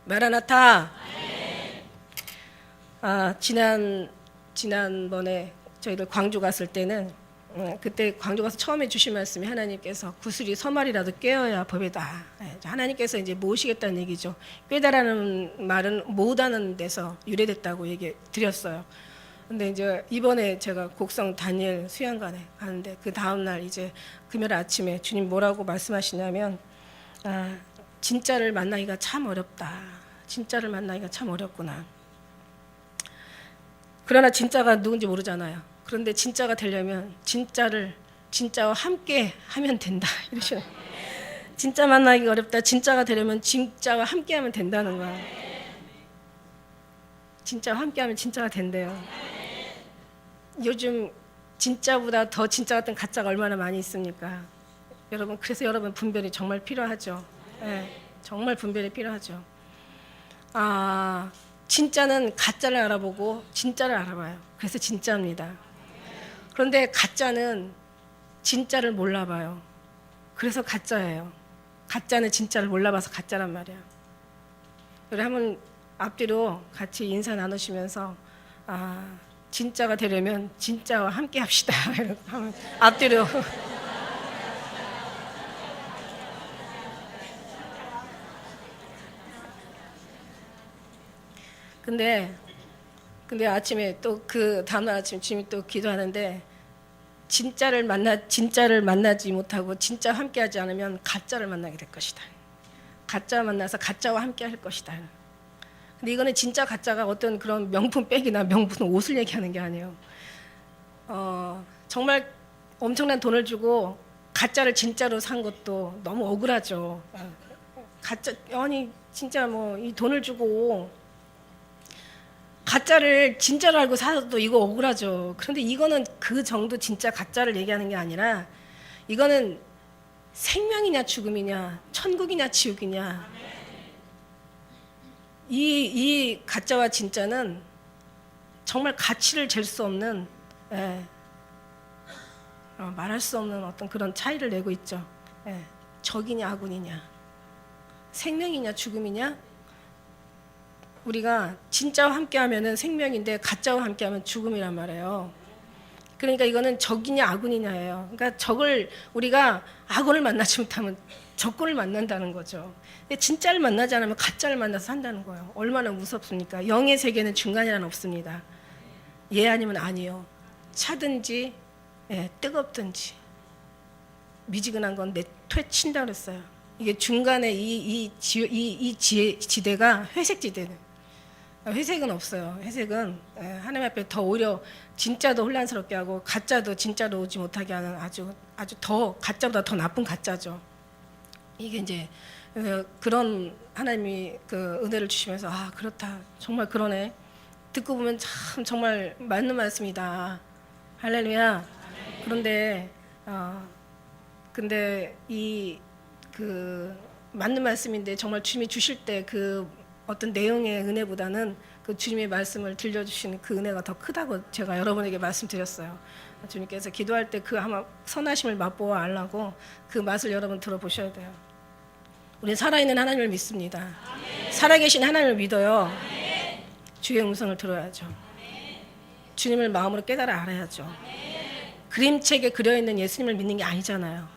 마라나타. 지난번에 저희들 광주 갔을 때는 그때 광주 가서 처음에 주신 말씀이 하나님께서 구슬이 서말이라도 꿰어야 법이다. 하나님께서 이제 모으시겠다는 얘기죠. 꿰다라는 말은 모으다는 데서 유래됐다고 얘기 드렸어요. 근데 이제 이번에 제가 곡성 다니엘 수양관에 가는데 그 다음날 이제 금요일 아침에 주님 뭐라고 말씀하시냐면 진짜를 만나기가 참 어렵다. 진짜를 만나기가 참 어렵구나. 그러나 진짜가 누군지 모르잖아요. 그런데 진짜가 되려면 진짜와 함께 하면 된다. 이러시는. 진짜 만나기가 어렵다. 진짜가 되려면 진짜와 함께 하면 된다는 거야. 진짜와 함께 하면 진짜가 된대요. 요즘 진짜보다 더 진짜 같은 가짜가 얼마나 많이 있습니까? 여러분, 그래서 여러분 분별이 정말 필요하죠. 네, 정말 분별이 필요하죠. 진짜는 가짜를 알아보고 진짜를 알아봐요. 그래서 진짜입니다. 그런데 가짜는 진짜를 몰라봐요. 그래서 가짜예요. 가짜는 진짜를 몰라봐서 가짜란 말이야. 우리 한번 앞뒤로 같이 인사 나누시면서 진짜가 되려면 진짜와 함께 합시다. 이렇게 하면 앞뒤로. 근데 아침에 또 그 다음날 아침 주님이 또 기도하는데 진짜를 만나지 못하고 진짜 함께하지 않으면 가짜를 만나게 될 것이다. 가짜 만나서 가짜와 함께할 것이다. 근데 이거는 진짜 가짜가 어떤 그런 명품백이나 명품 옷을 얘기하는 게 아니에요. 정말 엄청난 돈을 주고 가짜를 진짜로 산 것도 너무 억울하죠. 진짜 뭐 이 돈을 주고 가짜를 진짜로 알고 사도 이거 억울하죠. 그런데 이거는 그 정도 진짜 가짜를 얘기하는 게 아니라 이거는 생명이냐 죽음이냐, 천국이냐 지옥이냐. 이 가짜와 진짜는 정말 가치를 잴 수 없는, 말할 수 없는 어떤 그런 차이를 내고 있죠. 적이냐 아군이냐, 생명이냐 죽음이냐. 우리가 진짜와 함께하면은 생명인데 가짜와 함께하면 죽음이란 말이에요. 그러니까 이거는 적이냐 아군이냐예요. 그러니까 적을 우리가 악원을 만나지 못하면 적군을 만난다는 거죠. 근데 진짜를 만나지 않으면 가짜를 만나서 산다는 거예요. 얼마나 무섭습니까? 영의 세계는 중간이란 없습니다. 예 아니면 아니요. 차든지 뜨겁든지 미지근한 건 내퇴친다 그랬어요. 이게 중간에 이 지대가 회색 지대는. 회색은 없어요. 회색은 하나님 앞에 더 오히려 진짜도 혼란스럽게 하고 가짜도 진짜로 오지 못하게 하는 아주 더 가짜보다 더 나쁜 가짜죠. 이게 이제 그런 하나님이 그 은혜를 주시면서 그렇다. 정말 그러네. 듣고 보면 참 정말 맞는 말씀이다. 할렐루야. 그런데 근데 이 그 맞는 말씀인데 정말 주님이 주실 때 그 어떤 내용의 은혜보다는 그 주님의 말씀을 들려주시는 그 은혜가 더 크다고 제가 여러분에게 말씀드렸어요. 주님께서 기도할 때 그 아마 선하심을 맛보아 알라고 그 맛을 여러분 들어보셔야 돼요. 우리는 살아있는 하나님을 믿습니다. 아멘. 살아계신 하나님을 믿어요. 아멘. 주의 음성을 들어야죠. 아멘. 주님을 마음으로 깨달아 알아야죠. 아멘. 그림책에 그려있는 예수님을 믿는 게 아니잖아요.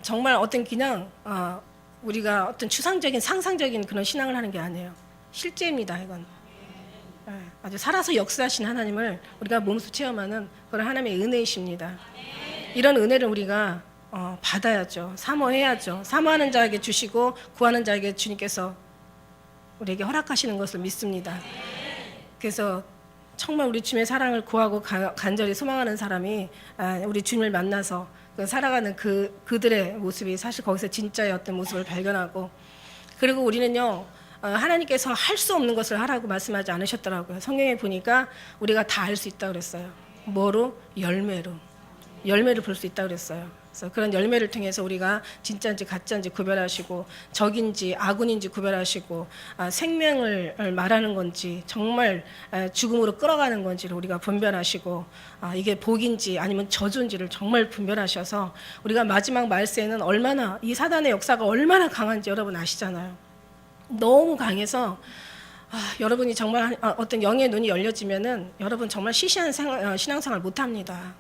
정말 어떤 그냥 우리가 어떤 추상적인 상상적인 그런 신앙을 하는 게 아니에요. 실제입니다. 이건 아주 살아서 역사하신 하나님을 우리가 몸소 체험하는 그런 하나님의 은혜이십니다. 이런 은혜를 우리가 받아야죠. 사모해야죠. 사모하는 자에게 주시고 구하는 자에게 주님께서 우리에게 허락하시는 것을 믿습니다. 그래서 정말 우리 주님의 사랑을 구하고 간절히 소망하는 사람이 우리 주님을 만나서 살아가는 그들의 모습이 사실 거기서 진짜의 어떤 모습을 발견하고, 그리고 우리는요 하나님께서 할 수 없는 것을 하라고 말씀하지 않으셨더라고요. 성경에 보니까 우리가 다 알 수 있다고 그랬어요. 뭐로? 열매로 볼 수 있다고 그랬어요. 그래서 그런 열매를 통해서 우리가 진짜인지 가짜인지 구별하시고 적인지 아군인지 구별하시고 생명을 말하는 건지 정말 죽음으로 끌어가는 건지를 우리가 분별하시고 이게 복인지 아니면 저주인지를 정말 분별하셔서 우리가 마지막 말세에는 얼마나 이 사단의 역사가 얼마나 강한지 여러분 아시잖아요. 너무 강해서 여러분이 정말 어떤 영의 눈이 열려지면은 여러분 정말 시시한 신앙생활 못합니다.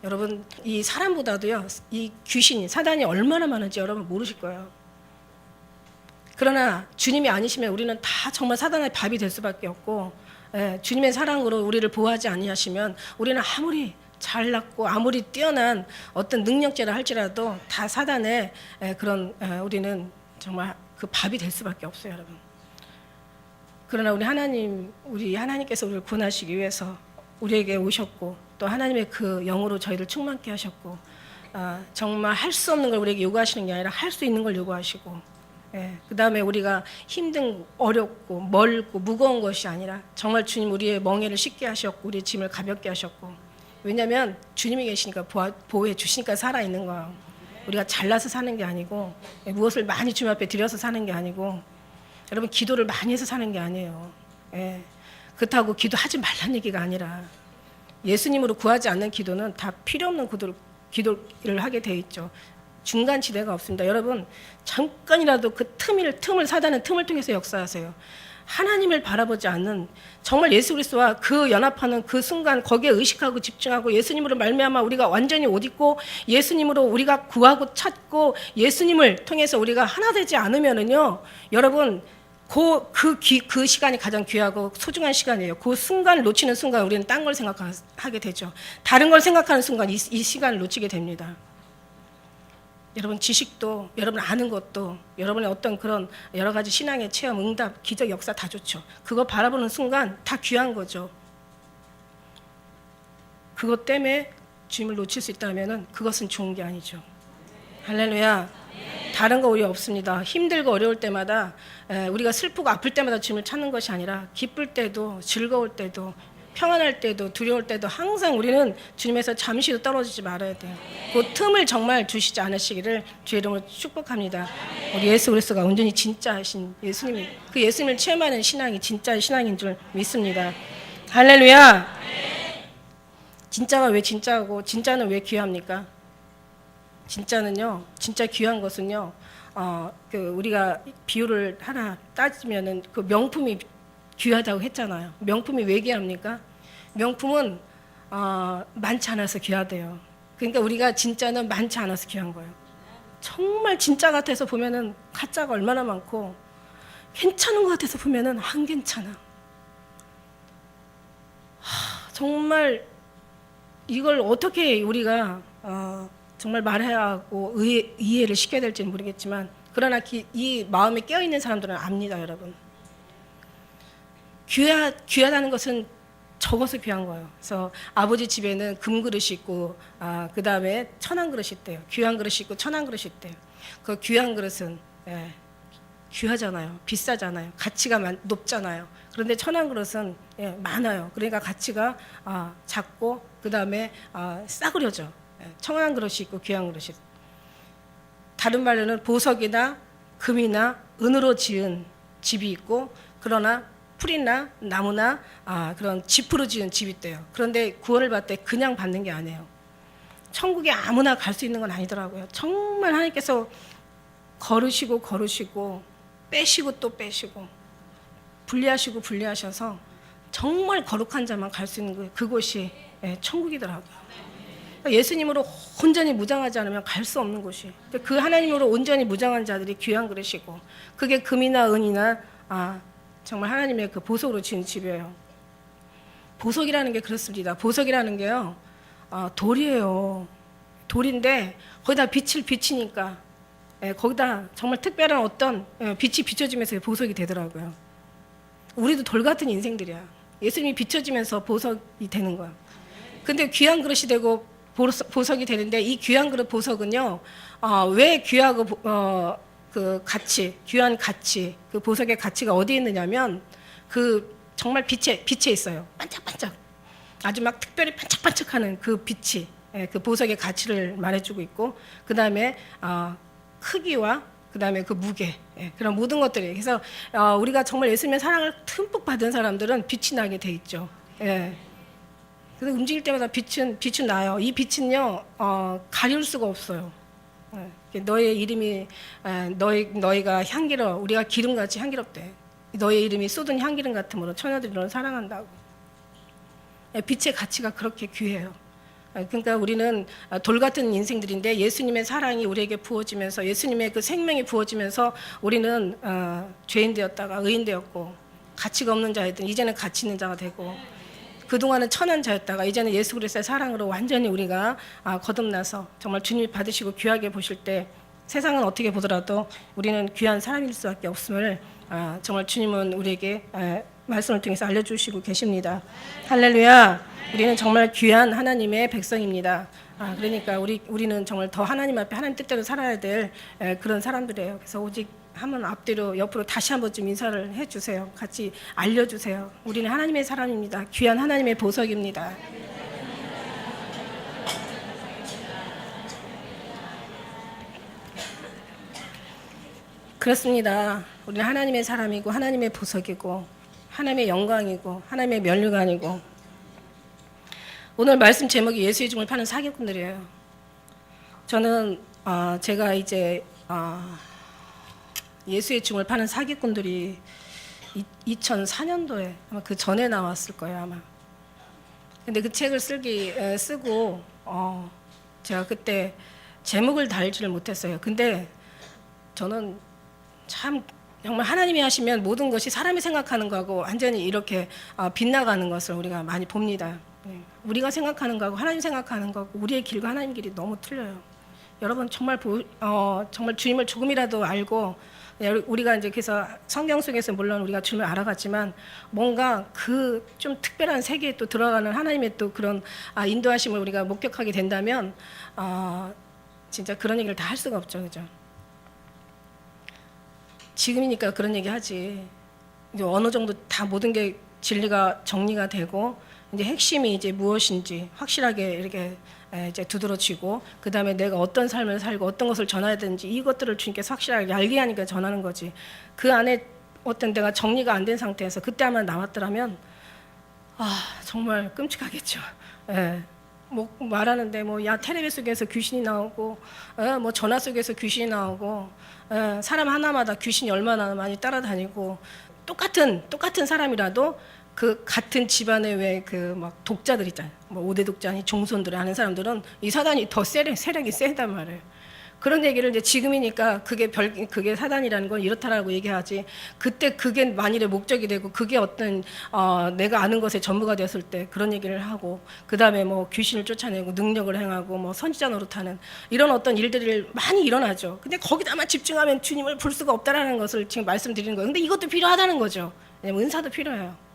여러분 이 사람보다도요 이 귀신이 사단이 얼마나 많은지 여러분 모르실 거예요. 그러나 주님이 아니시면 우리는 다 정말 사단의 밥이 될 수밖에 없고 주님의 사랑으로 우리를 보호하지 아니하시면 우리는 아무리 잘났고 아무리 뛰어난 어떤 능력자라 할지라도 다 사단의 그런 우리는 정말 그 밥이 될 수밖에 없어요, 여러분. 그러나 우리 하나님께서 우리를 구원하시기 위해서 우리에게 오셨고 또 하나님의 그 영으로 저희를 충만케 하셨고 정말 할 수 없는 걸 우리에게 요구하시는 게 아니라 할 수 있는 걸 요구하시고 그 다음에 우리가 힘든 어렵고 멀고 무거운 것이 아니라 정말 주님 우리의 멍에를 쉽게 하셨고 우리의 짐을 가볍게 하셨고 왜냐하면 주님이 계시니까 보호해 주시니까 살아있는 거예요. 우리가 잘나서 사는 게 아니고 무엇을 많이 주님 앞에 드려서 사는 게 아니고 여러분 기도를 많이 해서 사는 게 아니에요. 그렇다고 기도하지 말라는 얘기가 아니라 예수님으로 구하지 않는 기도는 다 필요 없는 기도를 하게 돼 있죠. 중간 지대가 없습니다. 여러분 잠깐이라도 그 틈을 사단은 틈을 통해서 역사하세요. 하나님을 바라보지 않는 정말 예수 그리스도와 그 연합하는 그 순간 거기에 의식하고 집중하고 예수님으로 말미암아 우리가 완전히 옷 입고 예수님으로 우리가 구하고 찾고 예수님을 통해서 우리가 하나 되지 않으면은요 여러분 그 시간이 가장 귀하고 소중한 시간이에요. 그 순간을 놓치는 순간 우리는 딴 걸 생각하게 되죠. 다른 걸 생각하는 순간 이 시간을 놓치게 됩니다. 여러분 지식도 여러분 아는 것도 여러분의 어떤 그런 여러 가지 신앙의 체험, 응답, 기적, 역사 다 좋죠. 그거 바라보는 순간 다 귀한 거죠. 그것 때문에 주님을 놓칠 수 있다면 그것은 좋은 게 아니죠. 할렐루야. 다른 거 우리 없습니다. 힘들고 어려울 때마다 우리가 슬프고 아플 때마다 주님을 찾는 것이 아니라 기쁠 때도 즐거울 때도 평안할 때도 두려울 때도 항상 우리는 주님에서 잠시도 떨어지지 말아야 돼요. 그 틈을 정말 주시지 않으시기를 주의 이름으로 축복합니다. 우리 예수 그리스도가 온전히 진짜이신 예수님이 그 예수님을 체험하는 신앙이 진짜의 신앙인 줄 믿습니다. 할렐루야. 진짜가 왜 진짜고 진짜는 왜 귀합니까? 진짜는요, 진짜 귀한 것은요, 우리가 비유를 하나 따지면은 그 명품이 귀하다고 했잖아요. 명품이 왜 귀합니까? 명품은 많지 않아서 귀하대요. 그러니까 우리가 진짜는 많지 않아서 귀한 거예요. 정말 진짜 같아서 보면은 가짜가 얼마나 많고 괜찮은 것 같아서 보면은 안 괜찮아. 정말 이걸 어떻게 우리가 정말 말해야 하고 이해를 시켜야 될지는 모르겠지만 그러나 이 마음에 깨어있는 사람들은 압니다, 여러분. 귀하다는 것은 적어서 귀한 거예요. 그래서 아버지 집에는 금그릇이 있고 그 다음에 천한 그릇이 있대요. 귀한 그릇이 있고 천한 그릇이 있대요. 그 귀한 그릇은 귀하잖아요. 비싸잖아요. 가치가 높잖아요. 그런데 천한 그릇은 많아요. 그러니까 가치가 작고 그 다음에 싸구려져. 천한 그릇이 있고 귀한 그릇이 있고. 다른 말로는 보석이나 금이나 은으로 지은 집이 있고 그러나 풀이나 나무나 그런 짚으로 지은 집이 있대요. 그런데 구원을 받을 때 그냥 받는 게 아니에요. 천국에 아무나 갈 수 있는 건 아니더라고요. 정말 하나님께서 거르시고 빼시고 또 빼시고 분리하셔서 정말 거룩한 자만 갈 수 있는 그곳이 천국이더라고요. 예수님으로 온전히 무장하지 않으면 갈 수 없는 곳이. 그 하나님으로 온전히 무장한 자들이 귀한 그릇이고 그게 금이나 은이나 정말 하나님의 그 보석으로 지은 집이에요. 보석이라는 게 그렇습니다. 보석이라는 게요, 돌이에요. 돌인데 거기다 빛을 비치니까 거기다 정말 특별한 어떤 빛이 비춰지면서 보석이 되더라고요. 우리도 돌 같은 인생들이야. 예수님이 비춰지면서 보석이 되는 거야. 근데 귀한 그릇이 되고 보석이 되는데 이 귀한 그릇 보석은요, 왜 귀하고 그 가치, 귀한 가치, 그 보석의 가치가 어디에 있느냐면 그 정말 빛에 있어요. 반짝반짝. 아주 막 특별히 반짝반짝하는 그 빛이 그 보석의 가치를 말해주고 있고, 그 다음에 크기와 그 다음에 그 무게, 그런 모든 것들이. 그래서 우리가 정말 예수님의 사랑을 듬뿍 받은 사람들은 빛이 나게 돼 있죠. 그래서 움직일 때마다 빛은 나요. 이 빛은요 가릴 수가 없어요. 너의 이름이 너희가 향기로, 우리가 기름같이 향기롭대. 너의 이름이 쏟은 향기름 같으므로 처녀들이 너를 사랑한다고. 빛의 가치가 그렇게 귀해요. 그러니까 우리는 돌 같은 인생들인데 예수님의 사랑이 우리에게 부어지면서, 예수님의 그 생명이 부어지면서 우리는 죄인 되었다가 의인 되었고, 가치가 없는 자였던 이제는 가치 있는 자가 되고, 그동안은 천한 자였다가 이제는 예수 그리스도의 사랑으로 완전히 우리가 거듭나서 정말 주님이 받으시고 귀하게 보실 때 세상은 어떻게 보더라도 우리는 귀한 사람일 수밖에 없음을 정말 주님은 우리에게 말씀을 통해서 알려주시고 계십니다. 할렐루야. 우리는 정말 귀한 하나님의 백성입니다. 그러니까 우리는 정말 더 하나님 앞에 하나님 뜻대로 살아야 될 그런 사람들이에요. 그래서 오직 한번 앞뒤로 옆으로 다시 한번 좀 인사를 해주세요. 같이 알려주세요. 우리는 하나님의 사람입니다. 귀한 하나님의 보석입니다. 그렇습니다. 우리는 하나님의 사람이고 하나님의 보석이고 하나님의 영광이고 하나님의 면류관이고. 오늘 말씀 제목이 예수의 죽음을 파는 사기꾼들이에요. 저는 제가 이제 예수의 죽음을 파는 사기꾼들이 2004년도에 아마 그 전에 나왔을 거예요 아마. 근데 그 책을 쓰고 제가 그때 제목을 달지를 못했어요. 근데 저는 참 정말 하나님이 하시면 모든 것이 사람이 생각하는 거하고 완전히 이렇게 빗나가는 것을 우리가 많이 봅니다. 우리가 생각하는 거하고 하나님 생각하는 거하고 우리의 길과 하나님 길이 너무 틀려요. 여러분 정말 정말 주님을 조금이라도 알고, 우리가 이제 그래서 성경 속에서 물론 우리가 주님을 알아갔지만 뭔가 그 좀 특별한 세계에 또 들어가는 하나님의 또 그런 인도하심을 우리가 목격하게 된다면 진짜 그런 얘기를 다 할 수가 없죠, 그죠? 지금이니까 그런 얘기 하지. 이제 어느 정도 다 모든 게 진리가 정리가 되고 이제 핵심이 이제 무엇인지 확실하게 이렇게 이제 두드러지고, 그 다음에 내가 어떤 삶을 살고 어떤 것을 전해야 되는지 이것들을 주님께서 확실하게 알게 하니까 전하는 거지. 그 안에 어떤 내가 정리가 안 된 상태에서 그때 아마 나왔더라면 정말 끔찍하겠죠. 뭐 말하는데 야 텔레비 속에서 귀신이 나오고 뭐 전화 속에서 귀신이 나오고 사람 하나마다 귀신이 얼마나 많이 따라다니고, 똑같은 사람이라도 그 같은 집안에 왜 그 막 독자들 있잖아요. 뭐 5대 독자니 종손들을 하는 사람들은 이 사단이 더 세력이 세단 말이에요. 그런 얘기를 이제 지금이니까 그게 사단이라는 건 이렇다라고 얘기하지. 그때 그게 만일의 목적이 되고 그게 어떤 내가 아는 것의 전부가 되었을 때 그런 얘기를 하고, 그 다음에 뭐 귀신을 쫓아내고 능력을 행하고 뭐 선지자 노릇하는 이런 어떤 일들이 많이 일어나죠. 근데 거기다만 집중하면 주님을 볼 수가 없다라는 것을 지금 말씀드리는 거예요. 근데 이것도 필요하다는 거죠. 왜냐면 은사도 필요해요.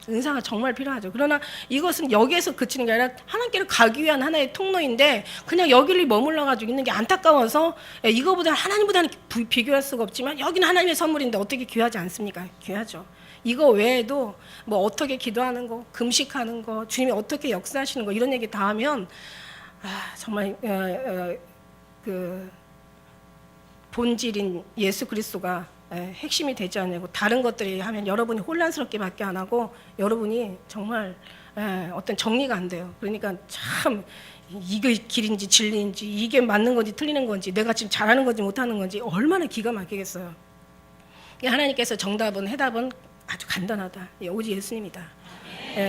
은사가 정말 필요하죠. 그러나 이것은 여기에서 그치는 게 아니라 하나님께로 가기 위한 하나의 통로인데 그냥 여기를 머물러가지고 있는 게 안타까워서, 이거보다 하나님보다는 비교할 수가 없지만 여기는 하나님의 선물인데 어떻게 귀하지 않습니까? 귀하죠. 이거 외에도 뭐 어떻게 기도하는 거, 금식하는 거, 주님이 어떻게 역사하시는 거 이런 얘기 다 하면 정말 그 본질인 예수 그리스도가 핵심이 되지 않냐고, 다른 것들이 하면 여러분이 혼란스럽게밖에 안 하고 여러분이 정말 어떤 정리가 안 돼요. 그러니까 참 이게 길인지 진리인지 이게 맞는 건지 틀리는 건지 내가 지금 잘하는 건지 못하는 건지 얼마나 기가 막히겠어요. 하나님께서 해답은 아주 간단하다. 오직 예수님이다.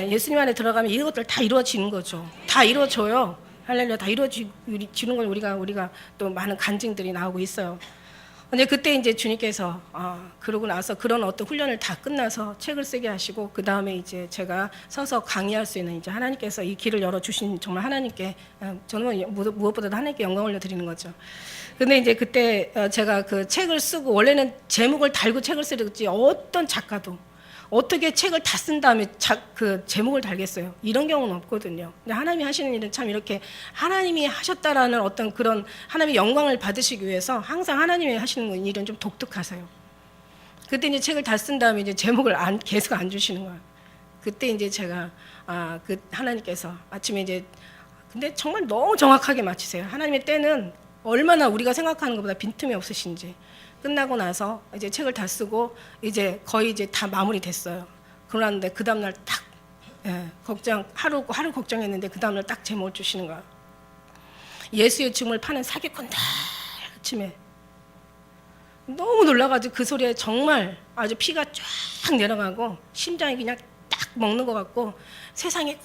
예수님 안에 들어가면 이것들 다 이루어지는 거죠. 다 이루어져요. 할렐루야. 다 이루어지는 걸 우리가 또 많은 간증들이 나오고 있어요. 근데 그때 이제 주님께서 그러고 나서 그런 어떤 훈련을 다 끝나서 책을 쓰게 하시고, 그 다음에 이제 제가 서서 강의할 수 있는 이제 하나님께서 이 길을 열어주신 정말 하나님께, 저는 무엇보다도 하나님께 영광 올려드리는 거죠. 근데 이제 그때 제가 그 책을 쓰고, 원래는 제목을 달고 책을 쓰지 어떤 작가도 어떻게 책을 다 쓴 다음에 그 제목을 달겠어요. 이런 경우는 없거든요. 근데 하나님이 하시는 일은 참 이렇게 하나님이 하셨다라는 어떤 그런 하나님의 영광을 받으시기 위해서 항상 하나님이 하시는 일은 좀 독특하세요. 그때 이제 책을 다 쓴 다음에 이제 제목을 계속 안 주시는 거예요. 그때 이제 제가 그 하나님께서 아침에 이제 근데 정말 너무 정확하게 맞추세요. 하나님의 때는 얼마나 우리가 생각하는 것보다 빈틈이 없으신지. 끝나고 나서 이제 책을 다 쓰고 이제 거의 이제 다 마무리됐어요. 그러는데 그 다음날 딱 하루 걱정했는데 그 다음날 딱 제목을 주시는 거야. 예수의 죽음을 파는 사기꾼들 아침에. 너무 놀라가지고 그 소리에 정말 아주 피가 쫙 내려가고 심장이 그냥 딱 먹는 것 같고 세상이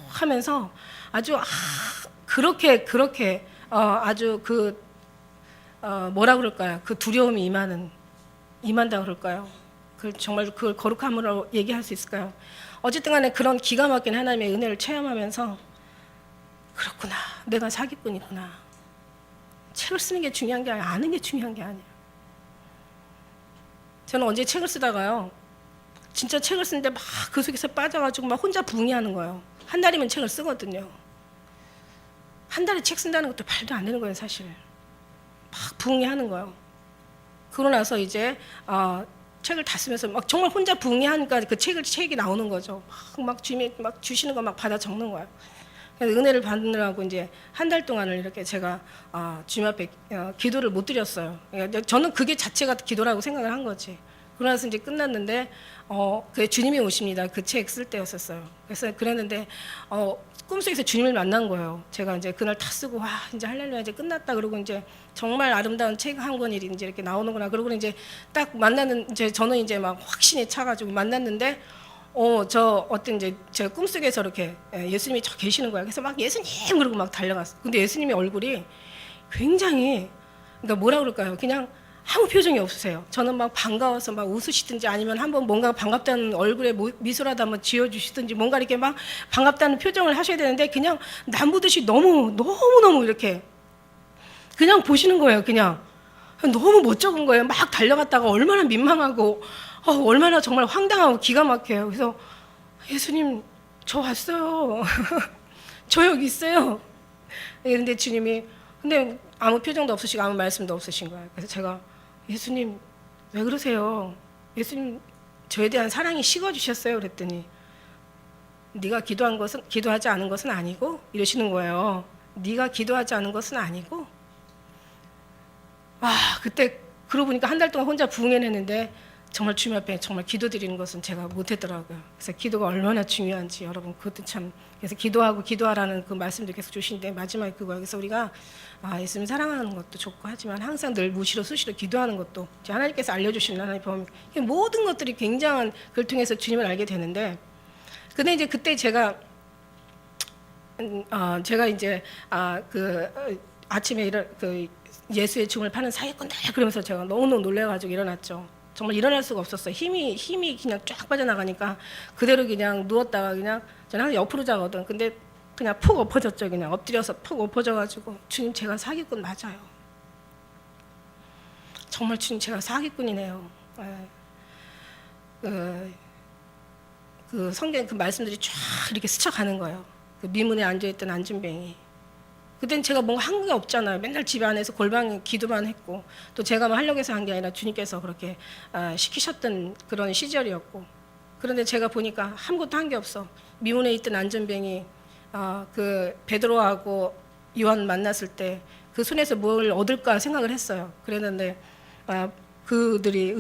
하면서 아주 그렇게 아주 뭐라 그럴까요? 그 두려움이 임한다 그럴까요? 정말 그걸 거룩함으로 얘기할 수 있을까요? 어쨌든 간에 그런 기가 막힌 하나님의 은혜를 체험하면서 그렇구나, 내가 사기꾼이구나. 책을 쓰는 게 중요한 게 아니야. 아는 게 중요한 게 아니야. 저는 언제 책을 쓰다가요, 진짜 책을 쓰는데 막 그 속에서 빠져가지고 막 혼자 붕의하는 거예요. 한 달이면 책을 쓰거든요. 한 달에 책 쓴다는 것도 말도 안 되는 거예요, 사실. 막 붕의하는 거예요. 그러고 나서 이제 책을 다 쓰면서 막 정말 혼자 붕의하니까 그 책이 나오는 거죠. 막 주님이 막 주시는 거 막 받아 적는 거예요. 그래서 은혜를 받느라고 이제 한 달 동안을 이렇게 제가 주님 앞에 기도를 못 드렸어요. 그러니까 저는 그게 자체가 기도라고 생각을 한 거지. 그러나서 이제 끝났는데 그 주님이 오십니다. 그 책 쓸 때였었어요. 그래서 그랬는데 꿈속에서 주님을 만난 거예요. 제가 이제 그날 다 쓰고 와 이제 할렐루야 이제 끝났다 그러고 이제 정말 아름다운 책 한 권이 이제 이렇게 나오는구나. 그러고 이제 딱 만나는 이제 저는 이제 막 확신에 차가지고 만났는데 저 어떤 이제 제가 꿈속에서 이렇게 예수님이 저 계시는 거야. 그래서 막 예수님 그러고 막 달려갔어. 근데 예수님의 얼굴이 굉장히 그러니까 뭐라 그럴까요? 그냥 아무 표정이 없으세요. 저는 막 반가워서 막 웃으시든지 아니면 한번 뭔가 반갑다는 얼굴에 미소라도 한번 지어주시든지 뭔가 이렇게 막 반갑다는 표정을 하셔야 되는데 그냥 남 보듯이 너무 이렇게 그냥 보시는 거예요. 그냥 너무 못 적은 거예요. 막 달려갔다가 얼마나 민망하고 얼마나 정말 황당하고 기가 막혀요. 그래서 예수님 저 왔어요. 저 여기 있어요. 그런데 주님이 근데 아무 표정도 없으시고 아무 말씀도 없으신 거예요. 그래서 제가 예수님 왜 그러세요? 예수님 저에 대한 사랑이 식어주셨어요. 그랬더니 네가 기도하지 않은 것은 아니고 이러시는 거예요. 네가 기도하지 않은 것은 아니고 그때 그러고 보니까 한 달 동안 혼자 부흥해냈는데 정말 주님 앞에 정말 기도드리는 것은 제가 못했더라고요. 그래서 기도가 얼마나 중요한지 여러분 그것도 참 그래서 기도하라는 그 말씀도 계속 주시는데 마지막에 그거예요. 그래서 우리가 예수님 사랑하는 것도 좋고 하지만 항상 늘 무시로 수시로 기도하는 것도 하나님께서 알려주시는 하나님의 범위 모든 것들이 굉장한 그걸 통해서 주님을 알게 되는데 근데 이제 그때 제가 이제 아침에 예수의 죽음을 파는 사기꾼들 그러면서 제가 너무너무 놀래가지고 일어났죠. 정말 일어날 수가 없었어요. 힘이 그냥 쫙 빠져나가니까 그대로 그냥 누웠다가 그냥 저는 항상 옆으로 자거든. 근데 그냥 푹 엎어졌죠. 그냥 엎드려서 푹 엎어져가지고 주님 제가 사기꾼 맞아요. 정말 주님 제가 사기꾼이네요. 그 성경 그 말씀들이 쫙 이렇게 스쳐가는 거예요. 그 미문에 앉아있던 안진뱅이. 그땐 제가 뭔가 한 게 없잖아요. 맨날 집 안에서 골방에 기도만 했고 또 제가 뭐 하려고 해서 한 게 아니라 주님께서 그렇게 시키셨던 그런 시절이었고 그런데 제가 보니까 아무것도 한 게 없어. 미문에 있던 안전뱅이 그 베드로하고 요한 만났을 때 그 손에서 뭘 얻을까 생각을 했어요. 그랬는데 그들이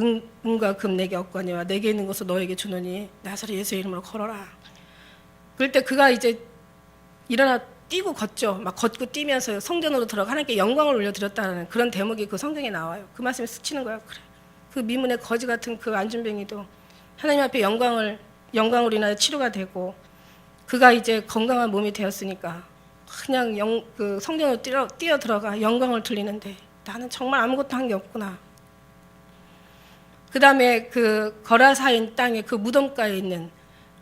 은과 금 내게 얻거니와 내게 있는 것을 너에게 주노니 나사렛 예수의 이름으로 걸어라. 그럴 때 그가 이제 일어나 뛰고 걷죠. 막 걷고 뛰면서 성전으로 들어가 하나님께 영광을 올려드렸다는 그런 대목이 그 성경에 나와요. 그 말씀에 스치는 거예요. 그래. 그 미문의 거지 같은 그 안준뱅이도 하나님 앞에 영광으로 인하여 치료가 되고 그가 이제 건강한 몸이 되었으니까 그냥 그 성전으로 뛰어 들어가 영광을 돌리는데 나는 정말 아무것도 한 게 없구나. 그 다음에 그 거라사인 땅에 그 무덤가에 있는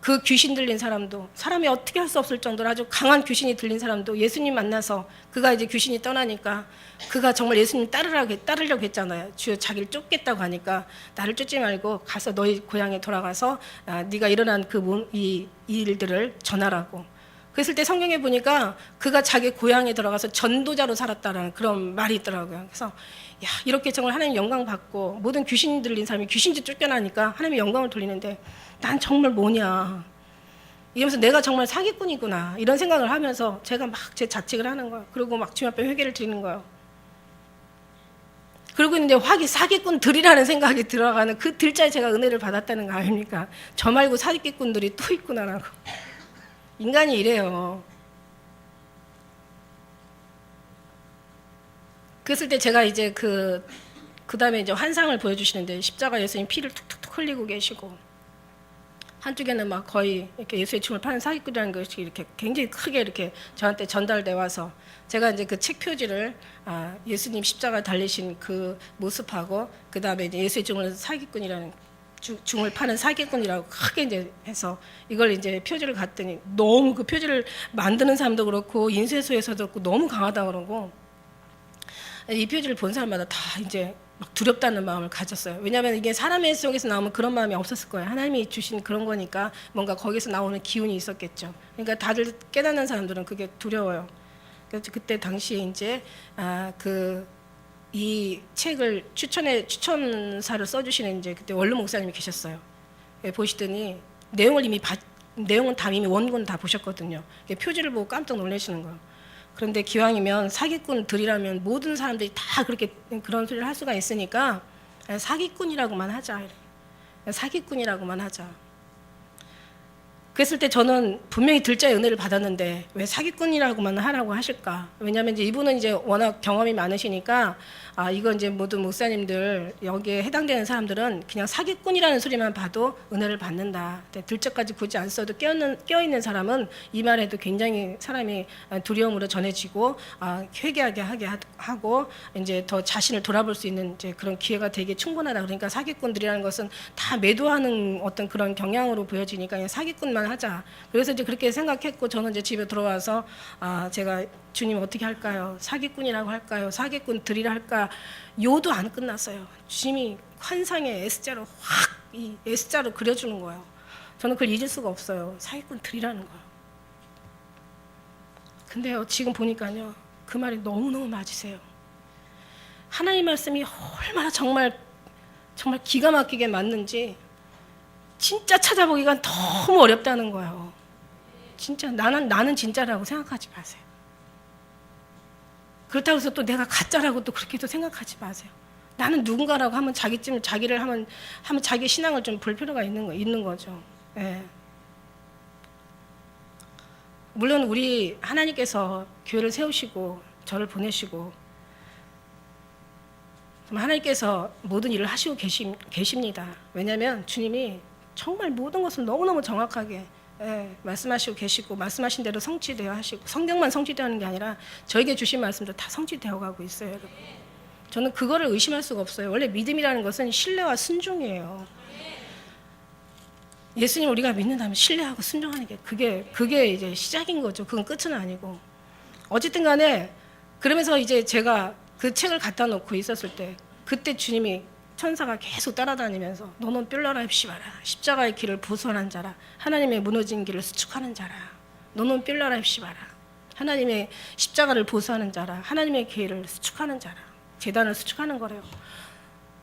그 귀신 들린 사람도 사람이 어떻게 할 수 없을 정도로 아주 강한 귀신이 들린 사람도 예수님 만나서 그가 이제 귀신이 떠나니까 그가 정말 예수님 따르려고 했잖아요. 주여 자기를 쫓겠다고 하니까 나를 쫓지 말고 가서 너희 고향에 돌아가서 네가 일어난 이 일들을 전하라고. 그랬을 때 성경에 보니까 그가 자기 고향에 들어가서 전도자로 살았다라는 그런 말이 있더라고요. 그래서 이렇게 정말 하나님 영광 받고 모든 귀신 들린 사람이 귀신도 쫓겨나니까 하나님의 영광을 돌리는데 난 정말 뭐냐. 이러면서 내가 정말 사기꾼이구나 이런 생각을 하면서 제가 막 제 자책을 하는 거예요. 그리고 막 주님 앞에 회개를 드리는 거예요. 그리고 이제 사기꾼들이라는 생각이 들어가는 그 들자에 제가 은혜를 받았다는 거 아닙니까? 저 말고 사기꾼들이 또 있구나라고. 인간이 이래요. 그랬을 때 제가 이제 그 다음에 이제 환상을 보여주시는데 십자가 예수님 피를 툭툭툭 흘리고 계시고 한쪽에는 막 거의 이렇게 예수의 춤을 파는 사기꾼이라는 것이 이렇게 굉장히 크게 이렇게 저한테 전달돼 와서 제가 이제 그 책 표지를 예수님 십자가 달리신 그 모습하고 그 다음에 이제 예수의 춤을 사기꾼이라는 중을 파는 사기꾼이라고 크게 이제 해서 이걸 이제 표지를 갔더니 너무 그 표지를 만드는 사람도 그렇고 인쇄소에서도 그렇고 너무 강하다 그러고 이 표지를 본 사람마다 다 이제 막 두렵다는 마음을 가졌어요. 왜냐하면 이게 사람의 속에서 나오면 그런 마음이 없었을 거예요. 하나님이 주신 그런 거니까 뭔가 거기서 나오는 기운이 있었겠죠. 그러니까 다들 깨닫는 사람들은 그게 두려워요. 그래서 그때 당시에 이제 이 책을 추천사를 써주시는 이제 그때 원로 목사님이 계셨어요. 보시더니 내용은 다 이미 원고는 다 보셨거든요. 표지를 보고 깜짝 놀라시는 거예요. 그런데 기왕이면 사기꾼들이라면 모든 사람들이 다 그렇게 그런 소리를 할 수가 있으니까 사기꾼이라고만 하자. 사기꾼이라고만 하자. 그랬을 때 저는 분명히 들자의 은혜를 받았는데 왜 사기꾼이라고만 하라고 하실까? 왜냐하면 이제 이분은 이제 워낙 경험이 많으시니까 이거 이제 모든 목사님들 여기에 해당되는 사람들은 그냥 사기꾼이라는 소리만 봐도 은혜를 받는다. 들자까지 굳이 안 써도 껴있는 사람은 이 말에도 굉장히 사람이 두려움으로 전해지고 회개하게 하고 이제 더 자신을 돌아볼 수 있는 이제 그런 기회가 되게 충분하다. 그러니까 사기꾼들이라는 것은 다 매도하는 어떤 그런 경향으로 보여지니까 그냥 사기꾼만 하자. 그래서 이제 그렇게 생각했고 저는 이제 집에 들어와서 제가 주님 어떻게 할까요? 사기꾼이라고 할까요? 사기꾼들이라 할까? 요도 안 끝났어요. 주님이 환상의 S자로 확 이 S자로 그려주는 거예요. 저는 그걸 잊을 수가 없어요. 사기꾼들이라는 거예요. 근데요 지금 보니까요 그 말이 너무너무 맞으세요. 하나님 말씀이 얼마나 정말 기가 막히게 맞는지 진짜 찾아보기가 너무 어렵다는 거예요. 진짜 나는 진짜라고 생각하지 마세요. 그렇다고 해서 또 내가 가짜라고 또 그렇게도 생각하지 마세요. 나는 누군가라고 하면 자기를 하면 자기 신앙을 좀 볼 필요가 있는 거죠. 예. 물론 우리 하나님께서 교회를 세우시고 저를 보내시고 하나님께서 모든 일을 하시고 계십니다. 왜냐하면 주님이 정말 모든 것을 너무너무 정확하게 말씀하시고 계시고 말씀하신 대로 성취되어 하시고 성경만 성취되는 게 아니라 저에게 주신 말씀도 다 성취되어 가고 있어요. 여러분. 저는 그거를 의심할 수가 없어요. 원래 믿음이라는 것은 신뢰와 순종이에요. 예수님 우리가 믿는다면 신뢰하고 순종하는 게 그게 이제 시작인 거죠. 그건 끝은 아니고. 어쨌든 간에 그러면서 이제 제가 그 책을 갖다 놓고 있었을 때 그때 주님이 천사가 계속 따라다니면서 너는 뼈라라 입시바라 십자가의 길을 보선한 자라 하나님의 무너진 길을 수축하는 자라 너는 뼈라라 입시바라 하나님의 십자가를 보수하는 자라 하나님의 길을 수축하는 자라 제단을 수축하는 거래요.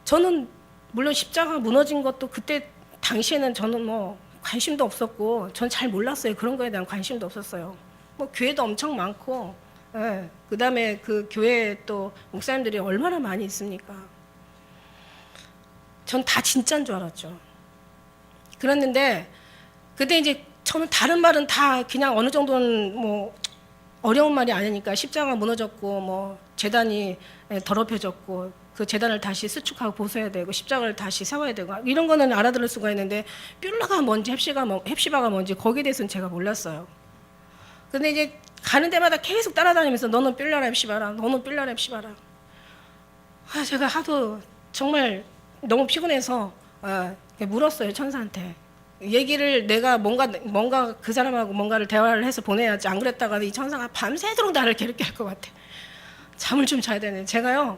저는 물론 십자가 무너진 것도 그때 당시에는 저는 뭐 관심도 없었고 전 잘 몰랐어요. 그런 거에 대한 관심도 없었어요. 뭐 교회도 엄청 많고 그 다음에 그 교회에 또 목사님들이 얼마나 많이 있습니까? 전 다 진짜인 줄 알았죠. 그랬는데 그때 이제 저는 다른 말은 다 그냥 어느 정도는 뭐 어려운 말이 아니니까 십자가 무너졌고 뭐 제단이 더럽혀졌고 그 제단을 다시 수축하고 보수해야 되고 십자가를 다시 세워야 되고 이런 거는 알아들을 수가 있는데 뷸라가 뭔지 헵시바가 뭔지 거기에 대해서는 제가 몰랐어요. 근데 이제 가는 데마다 계속 따라다니면서 너는 뷸라라 헵시바라 너는 뷸라라 헵시바라 제가 하도 정말 너무 피곤해서 물었어요. 천사한테. 얘기를 내가 뭔가 그 사람하고 뭔가를 대화를 해서 보내야지. 안 그랬다가 이 천사가 밤새도록 나를 괴롭게 할 것 같아. 잠을 좀 자야 되네. 제가요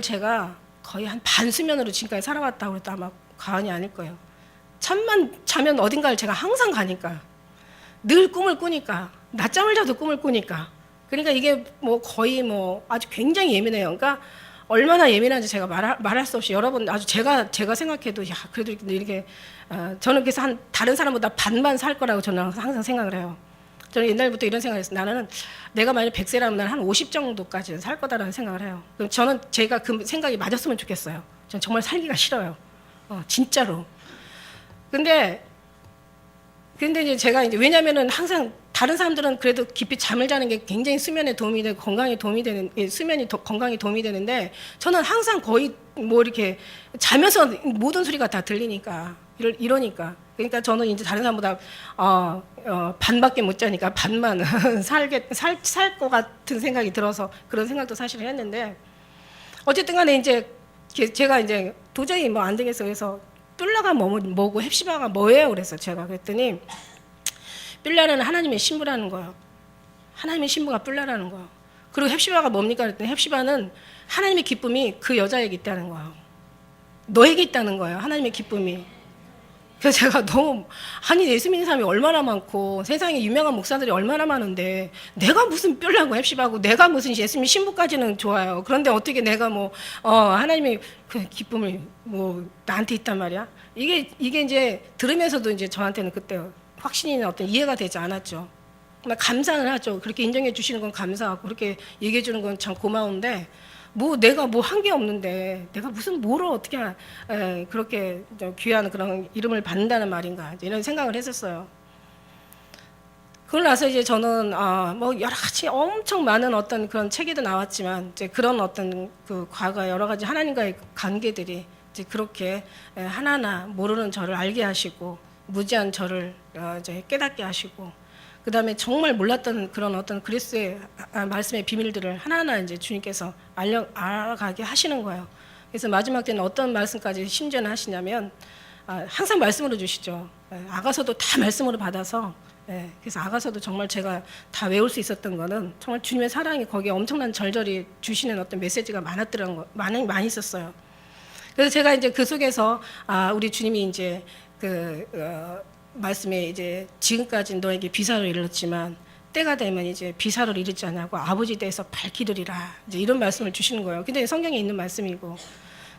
제가 거의 한 반수면으로 지금까지 살아왔다고 해도 아마 과언이 아닐 거예요. 잠만 자면 어딘가를 제가 항상 가니까 늘 꿈을 꾸니까 낮잠을 자도 꿈을 꾸니까 그러니까 이게 뭐 거의 뭐 아주 굉장히 예민해요. 그러니까 얼마나 예민한지 제가 말할 수 없이 여러 번 아주 제가 생각해도 야 그래도 이렇게 저는 그래서 한 다른 사람보다 반만 살 거라고 저는 항상 생각을 해요. 저는 옛날부터 이런 생각을 했어요. 나는 내가 만약 100세라면 난 한 50 정도까지는 살 거다라는 생각을 해요. 그럼 저는 제가 그 생각이 맞았으면 좋겠어요. 저는 정말 살기가 싫어요. 진짜로. 근데 이제 제가 이제 왜냐면은 항상 다른 사람들은 그래도 깊이 잠을 자는 게 굉장히 수면에 도움이 되고 건강에 도움이 되는 건강에 도움이 되는데 저는 항상 거의 뭐 이렇게 자면서 모든 소리가 다 들리니까 이러니까 그러니까 저는 이제 다른 사람보다 반밖에 못 자니까 반만 살 것 같은 생각이 들어서 그런 생각도 사실 했는데 어쨌든 간에 이제 제가 이제 도저히 뭐 안 되겠어 그래서 뿔라가 뭐고 헵시바가 뭐예요? 그래서 제가 그랬더니 뿔라는 하나님의 신부라는 거예요. 하나님의 신부가 뿔라라는 거예요. 그리고 헵시바가 뭡니까? 그랬더니 헵시바는 하나님의 기쁨이 그 여자에게 있다는 거예요. 너에게 있다는 거예요. 하나님의 기쁨이. 그래서 제가 너무 아니 예수 믿는 사람이 얼마나 많고 세상에 유명한 목사들이 얼마나 많은데 내가 무슨 뿔라고 헵시바고 내가 무슨 예수님 신부까지는 좋아요. 그런데 어떻게 내가 뭐 하나님의 그 기쁨을 뭐 나한테 있단 말이야. 이게 이제 들으면서도 이제 저한테는 그때 확신이나 어떤 이해가 되지 않았죠. 감사는 하죠. 그렇게 인정해 주시는 건 감사하고 그렇게 얘기해 주는 건 참 고마운데 뭐 내가 뭐 한 게 없는데 내가 무슨 뭐를 어떻게 그렇게 귀한 그런 이름을 받는다는 말인가 이런 생각을 했었어요. 그걸 나서 이제 저는 뭐 여러 가지 엄청 많은 어떤 그런 책에도 나왔지만 이제 그런 어떤 그 과거 여러 가지 하나님과의 관계들이 이제 그렇게 하나하나 모르는 저를 알게 하시고 무지한 저를 이제 깨닫게 하시고 그 다음에 정말 몰랐던 그런 어떤 그리스의 말씀의 비밀들을 하나하나 이제 주님께서 알아가게 하시는 거예요. 그래서 마지막 때는 어떤 말씀까지 심지어는 하시냐면 항상 말씀으로 주시죠. 아가서도 다 말씀으로 받아서 그래서 아가서도 정말 제가 다 외울 수 있었던 거는 정말 주님의 사랑이 거기에 엄청난 절절히 주시는 어떤 메시지가 많이 있었어요. 그래서 제가 이제 그 속에서 우리 주님이 이제 말씀에 이제 지금까지 너에게 비사를 이르렀지만 때가 되면 이제 비사를 이르지 않냐고 아버지 대해서 밝히리라 이제 이런 말씀을 주시는 거예요. 근데 성경에 있는 말씀이고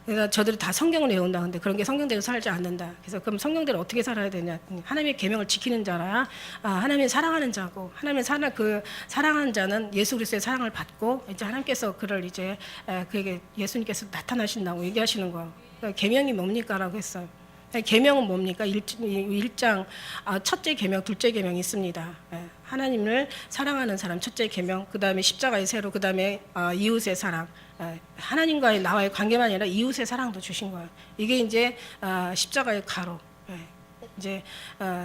그래서 저들이 다 성경을 외운다 근데 그런 게 성경대로 살지 않는다. 그래서 그럼 성경대로 어떻게 살아야 되냐? 하나님의 계명을 지키는 자라 하나님을 사랑하는 자고 하나님을 사랑하는 자는 예수 그리스도의 사랑을 받고 이제 하나님께서 그를 이제 그에게 예수님께서 나타나신다고 얘기하시는 거예요. 그러니까 계명이 뭡니까라고 했어요. 계명은 뭡니까? 1장 첫째 계명, 둘째 계명이 있습니다. 하나님을 사랑하는 사람 첫째 계명, 그 다음에 십자가의 세로, 그 다음에 이웃의 사랑. 하나님과의 나와의 관계만 아니라 이웃의 사랑도 주신 거예요. 이게 이제 십자가의 가로. 이제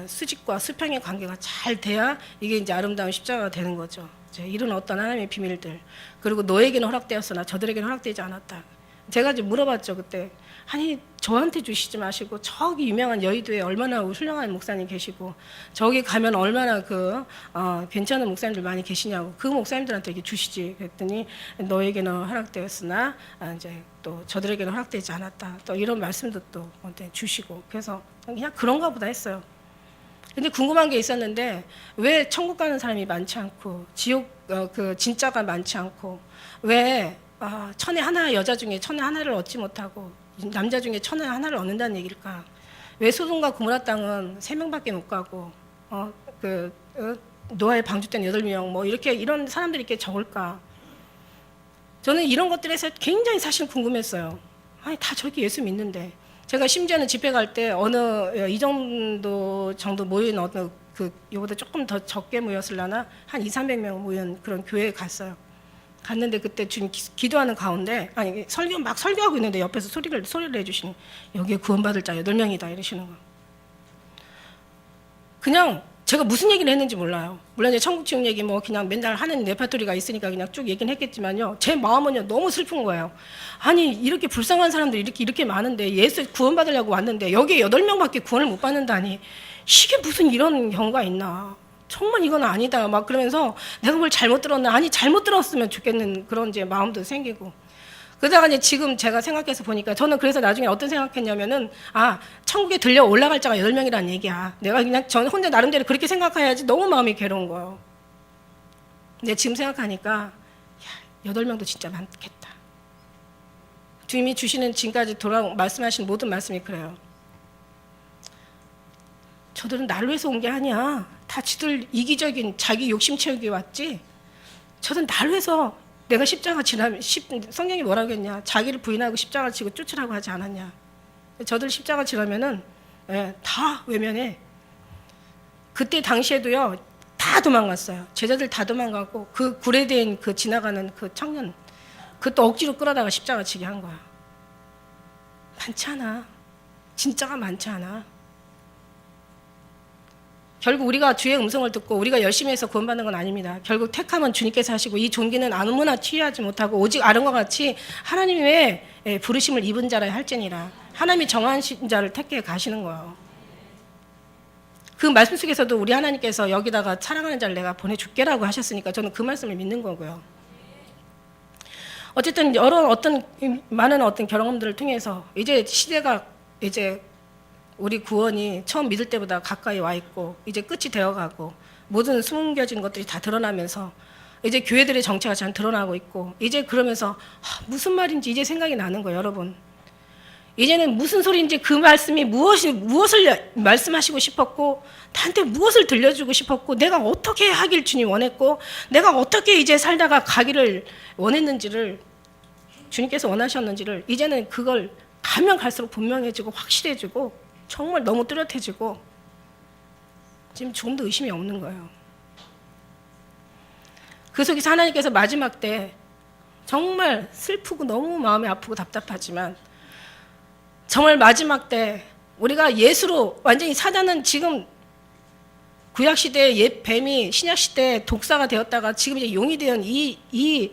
수직과 수평의 관계가 잘 돼야 이게 이제 아름다운 십자가가 되는 거죠. 이런 어떤 하나님의 비밀들. 그리고 너에게는 허락되었으나 저들에게는 허락되지 않았다. 제가 이제 물어봤죠 그때. 아니 저한테 주시지 마시고 저기 유명한 여의도에 얼마나 훌륭한 목사님 계시고 저기 가면 얼마나 괜찮은 목사님들 많이 계시냐고 그 목사님들한테 이렇게 주시지 그랬더니 너에게는 허락되었으나 이제 또 저들에게는 허락되지 않았다 또 이런 말씀도 또 주시고 그래서 그냥 그런가 보다 했어요. 근데 궁금한 게 있었는데 왜 천국 가는 사람이 많지 않고 지옥 그 진짜가 많지 않고 왜 천에 하나 여자 중에 천에 하나를 얻지 못하고 남자 중에 천에 하나를 얻는다는 얘기일까? 왜 소돔과 고모라 땅은 3명밖에 못 가고 노아의 방주된 8명 뭐 이런 사람들이 이렇게 적을까? 저는 이런 것들에서 굉장히 사실 궁금했어요. 아니 다 저렇게 예수 믿는데 제가 심지어는 집회 갈 때 이 정도 모인 어느 이보다 조금 더 적게 모였을라나 한 200~300명 모인 그런 교회에 갔어요. 갔는데 그때 주님 기도하는 가운데 설교하고 있는데 옆에서 소리를 해주시니 여기에 구원받을 자 8명이다 이러시는 거예요. 그냥 제가 무슨 얘기를 했는지 몰라요. 물론 이제 천국 지옥 얘기 뭐 그냥 맨날 하는 레파토리가 있으니까 그냥 쭉 얘기는 했겠지만요. 제 마음은요 너무 슬픈 거예요. 아니 이렇게 불쌍한 사람들이 이렇게 많은데 예수 구원받으려고 왔는데 여기에 8명밖에 구원을 못 받는다니 이게 무슨 이런 경우가 있나. 정말 이건 아니다. 막 그러면서 내가 뭘 잘못 들었나? 아니 잘못 들었으면 좋겠는 그런 이제 마음도 생기고. 그러다가 이제 지금 제가 생각해서 보니까 저는 그래서 나중에 어떤 생각했냐면은 천국에 들려 올라갈 자가 8명이라는 얘기야. 내가 그냥 전 혼자 나름대로 그렇게 생각해야지 너무 마음이 괴로운 거예요. 근데 지금 생각하니까 8명도 진짜 많겠다. 주님이 주시는 지금까지 말씀하신 모든 말씀이 그래요. 저들은 날 위해서 온 게 아니야. 다 지들 이기적인 자기 욕심 채우기 왔지. 저들은 날 위해서 내가 십자가 지나면 성경이 뭐라고 했냐. 자기를 부인하고 십자가를 지고 쫓으라고 하지 않았냐. 저들 십자가 지나면은 다 외면해. 그때 당시에도요. 다 도망갔어요. 제자들 다 도망가고 그 구레대인 그 지나가는 그 청년 그것도 억지로 끌어다가 십자가 지게 한 거야. 많지 않아. 진짜가 많지 않아. 결국 우리가 주의 음성을 듣고 우리가 열심히 해서 구원받는 건 아닙니다. 결국 택함은 주님께서 하시고 이 종기는 아무나 취하지 못하고 오직 아름과 같이 하나님의 부르심을 입은 자라 할지니라. 하나님이 정하신 자를 택해 가시는 거예요. 그 말씀 속에서도 우리 하나님께서 여기다가 사랑하는 자를 내가 보내줄게라고 하셨으니까 저는 그 말씀을 믿는 거고요. 어쨌든 많은 어떤 경험들을 통해서 이제 시대가 이제 우리 구원이 처음 믿을 때보다 가까이 와 있고 이제 끝이 되어가고 모든 숨겨진 것들이 다 드러나면서 이제 교회들의 정체가 잘 드러나고 있고 이제 그러면서 무슨 말인지 이제 생각이 나는 거예요, 여러분. 이제는 무슨 소리인지 그 말씀이 무엇을 말씀하시고 싶었고 나한테 무엇을 들려주고 싶었고 내가 어떻게 하길 주님 원했고 내가 어떻게 이제 살다가 가기를 원했는지를 주님께서 원하셨는지를 이제는 그걸 가면 갈수록 분명해지고 확실해지고 정말 너무 뚜렷해지고 지금 조금도 의심이 없는 거예요. 그 속에서 하나님께서 마지막 때 정말 슬프고 너무 마음이 아프고 답답하지만 정말 마지막 때 우리가 예수로 완전히 사단은 지금 구약시대의 옛 뱀이 신약시대의 독사가 되었다가 지금 이제 용이 되은 이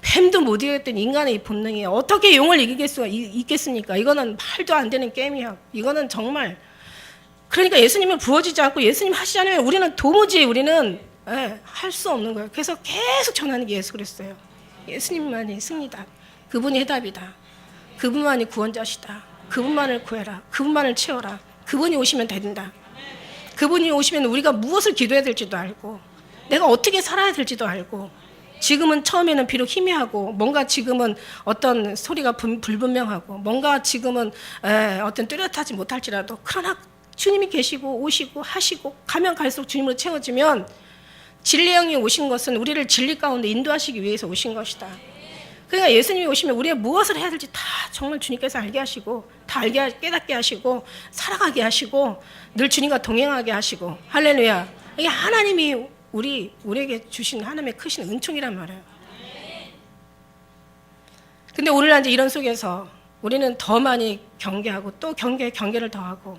뱀도 못 이겼던 인간의 본능이 어떻게 용을 이길 수가 있겠습니까? 이거는 말도 안 되는 게임이야. 이거는 정말 그러니까 예수님을 부어지지 않고 예수님 하시지 않으면 우리는 도무지 할 수 없는 거예요. 그래서 계속 전하는 게 예수 그리스도예요. 예수님만이 승리다. 그분이 해답이다. 그분만이 구원자시다. 그분만을 구해라. 그분만을 채워라. 그분이 오시면 된다. 그분이 오시면 우리가 무엇을 기도해야 될지도 알고 내가 어떻게 살아야 될지도 알고 지금은 처음에는 비록 희미하고 뭔가 지금은 어떤 소리가 불분명하고 뭔가 지금은 어떤 뚜렷하지 못할지라도 그러나 주님이 계시고 오시고 하시고 가면 갈수록 주님으로 채워지면 진리의 영이 오신 것은 우리를 진리 가운데 인도하시기 위해서 오신 것이다. 그러니까 예수님이 오시면 우리가 무엇을 해야 될지 다 정말 주님께서 알게 하시고 다 깨닫게 하시고 살아가게 하시고 늘 주님과 동행하게 하시고 할렐루야. 이게 하나님이 우리에게 주신 하나님의 크신 은총이란 말이에요. 근데 오늘날 이제 이런 속에서 우리는 더 많이 경계하고 또 경계를 더하고